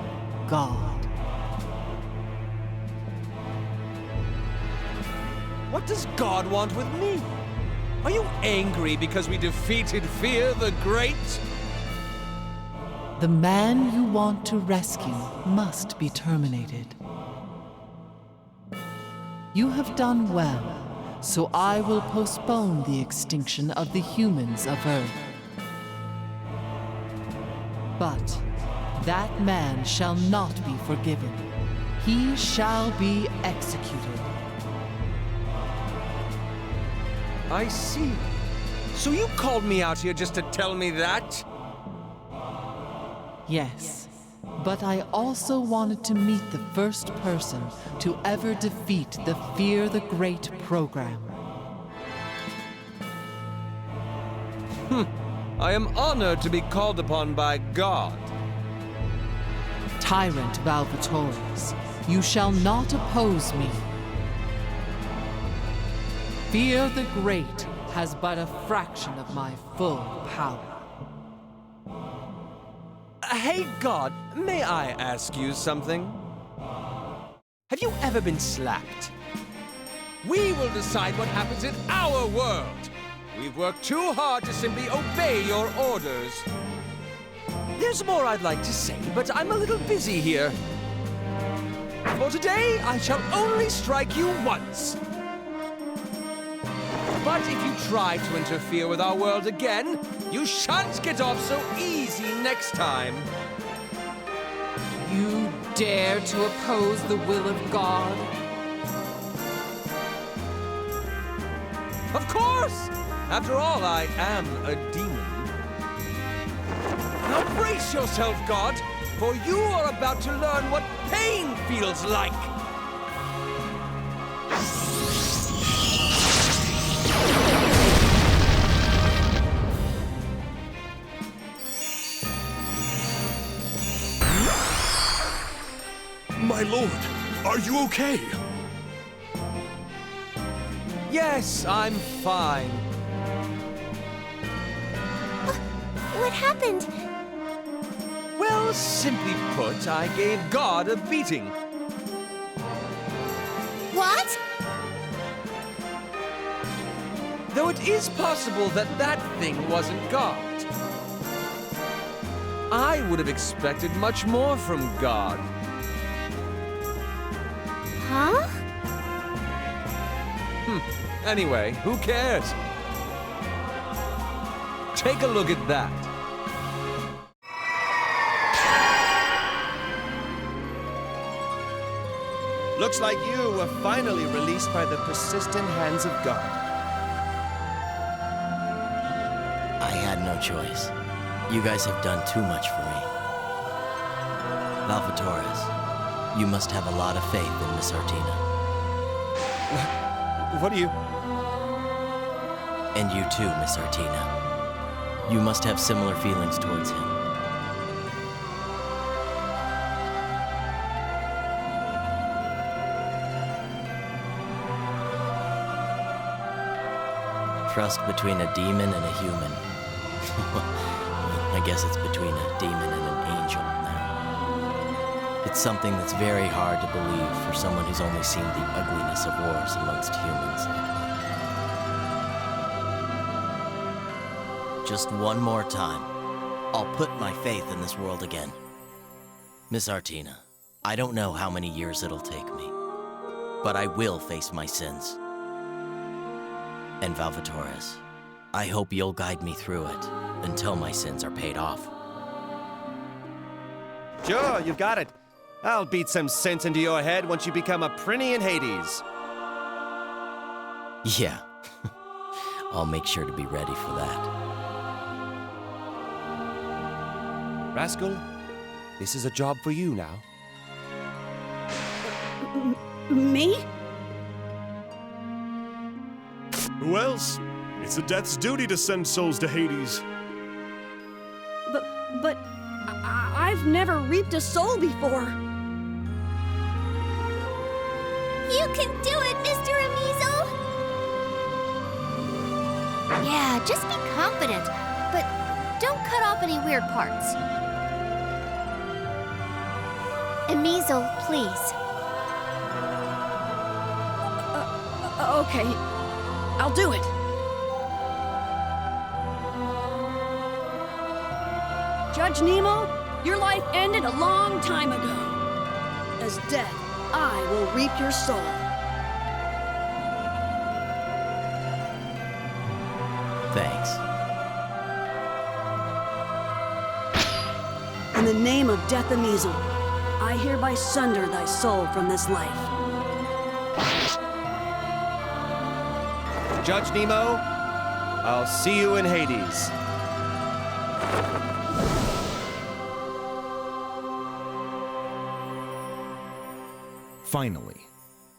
God. What does God want with me? Are you angry because we defeated Fear the Great? The man you want to rescue must be terminated. You have done well, so I will postpone the extinction of the humans of Earth. But that man shall not be forgiven. He shall be executed. I see. So you called me out here just to tell me that? Yes, but I also wanted to meet the first person to ever defeat the Fear the Great program. I am honored to be called upon by God. Tyrant Valvatorez, you shall not oppose me. Fear the Great has but a fraction of my full power. Hey, God, may I ask you something? Have you ever been slapped? We will decide what happens in our world. We've worked too hard to simply obey your orders. There's more I'd like to say, but I'm a little busy here. For today, I shall only strike you once. But if you try to interfere with our world again, you shan't get off so easy next time. You dare to oppose the will of God? Of course! After all, I am a demon. Now brace yourself, God, for you are about to learn what pain feels like. My lord, are you okay? Yes, I'm fine. What happened? Well, simply put, I gave God a beating. What? Though it is possible that that thing wasn't God. I would have expected much more from God. Huh? Anyway, who cares? Take a look at that. Looks like you were finally released by the persistent hands of God. I had no choice. You guys have done too much for me. Valvatorez, you must have a lot of faith in Miss Artina. What do you... And you too, Miss Artina. You must have similar feelings towards him. Trust between a demon and a human. I guess it's between a demon and an angel now. It's something that's very hard to believe for someone who's only seen the ugliness of wars amongst humans like me. Just one more time, I'll put my faith in this world again. Miss Artina, I don't know how many years it'll take me, but I will face my sins. And Valvatorez, I hope you'll guide me through it until my sins are paid off. Sure, you've got it. I'll beat some sense into your head once you become a prinny in Hades. Yeah, I'll make sure to be ready for that. Rascal, this is a job for you now. Me? Who else? It's a death's duty to send souls to Hades. But I've never reaped a soul before. You can do it, Mr. Amizo! Yeah, just be confident, but don't cut off any weird parts. Amizo, please. Okay, I'll do it. Judge Nemo, your life ended a long time ago. As death, I will reap your soul. Thanks. In the name of Death Amizo, I hereby sunder thy soul from this life. Judge Nemo, I'll see you in Hades. Finally,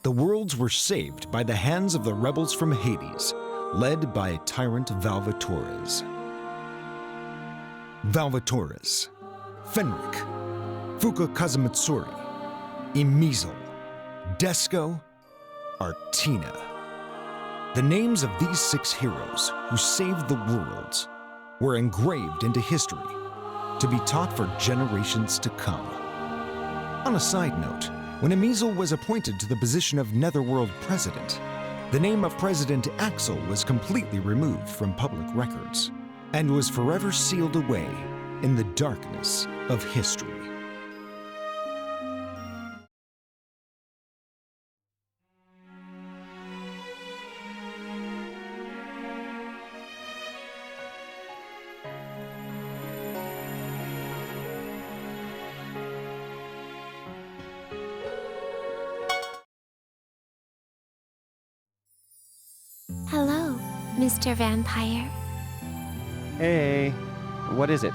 the worlds were saved by the hands of the rebels from Hades, led by tyrant Valvatorez. Valvatorez, Fenric, Fuka Kazumitsuri, Emizel, Desco, Artina. The names of these 6 heroes who saved the worlds were engraved into history to be taught for generations to come. On a side note, when Emizel was appointed to the position of Netherworld President, the name of President Axel was completely removed from public records and was forever sealed away in the darkness of history. Hello, Mr. Vampire. Hey, what is it?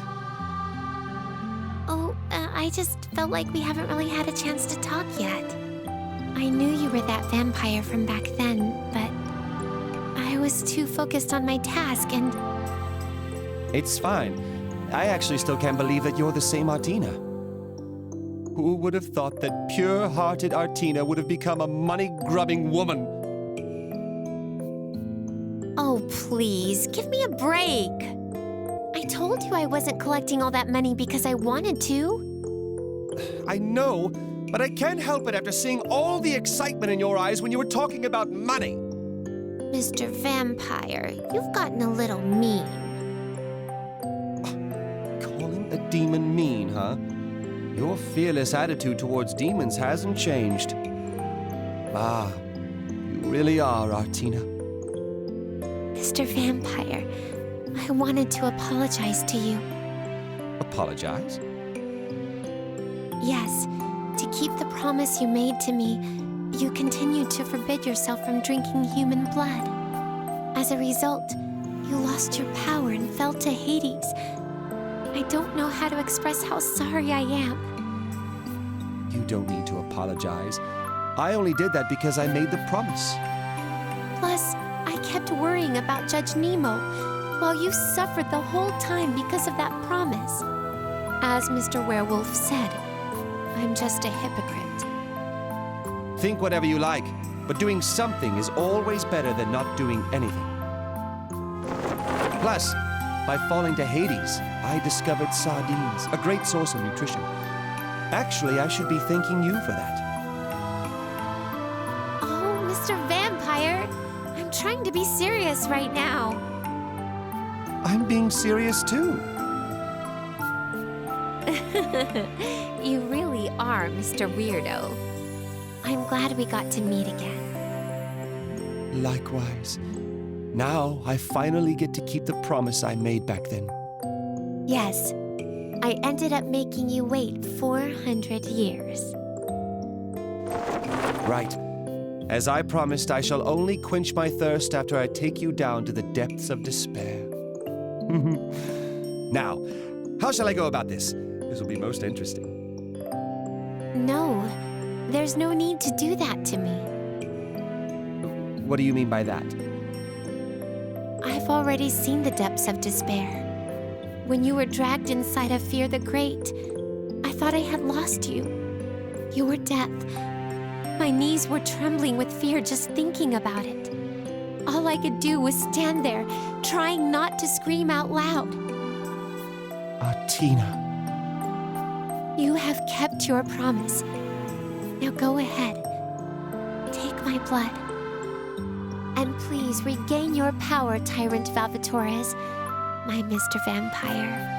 Oh, I just felt like we haven't really had a chance to talk yet. I knew you were that vampire from back then, but I was too focused on my task and... It's fine. I actually still can't believe that you're the same Artina. Who would have thought that pure-hearted Artina would have become a money-grubbing woman? Oh, please, give me a break. I told you I wasn't collecting all that money because I wanted to. I know, but I can't help it after seeing all the excitement in your eyes when you were talking about money. Mr. Vampire, you've gotten a little mean. Calling a demon mean, huh? Your fearless attitude towards demons hasn't changed. Ah, you really are, Artina. Mr. Vampire, I wanted to apologize to you. Apologize? Yes, to keep the promise you made to me, you continued to forbid yourself from drinking human blood. As a result, you lost your power and fell to Hades. I don't know how to express how sorry I am. You don't need to apologize. I only did that because I made the promise. Plus, I kept worrying about Judge Nemo, while you suffered the whole time because of that promise. As Mr. Werewolf said, I'm just a hypocrite. Think whatever you like, but doing something is always better than not doing anything. Plus, by falling to Hades, I discovered sardines, a great source of nutrition. Actually, I should be thanking you for that. Oh, Mr. Vampire, I'm trying to be serious right now. I'm being serious too. You really are Mr. Weirdo. I'm glad we got to meet again. Likewise. Now, I finally get to keep the promise I made back then. Yes, I ended up making you wait 400 years. Right. As I promised, I shall only quench my thirst after I take you down to the depths of despair. Now, how shall I go about this? This will be most interesting. No, there's no need to do that to me. What do you mean by that? I've already seen the depths of despair. When you were dragged inside of Fear the Great, I thought I had lost you. Your death. My knees were trembling with fear just thinking about it. All I could do was stand there, trying not to scream out loud. Artina. You have kept your promise. Now go ahead. Take my blood. And please regain your power, Tyrant Valvatorez, my Mr. Vampire.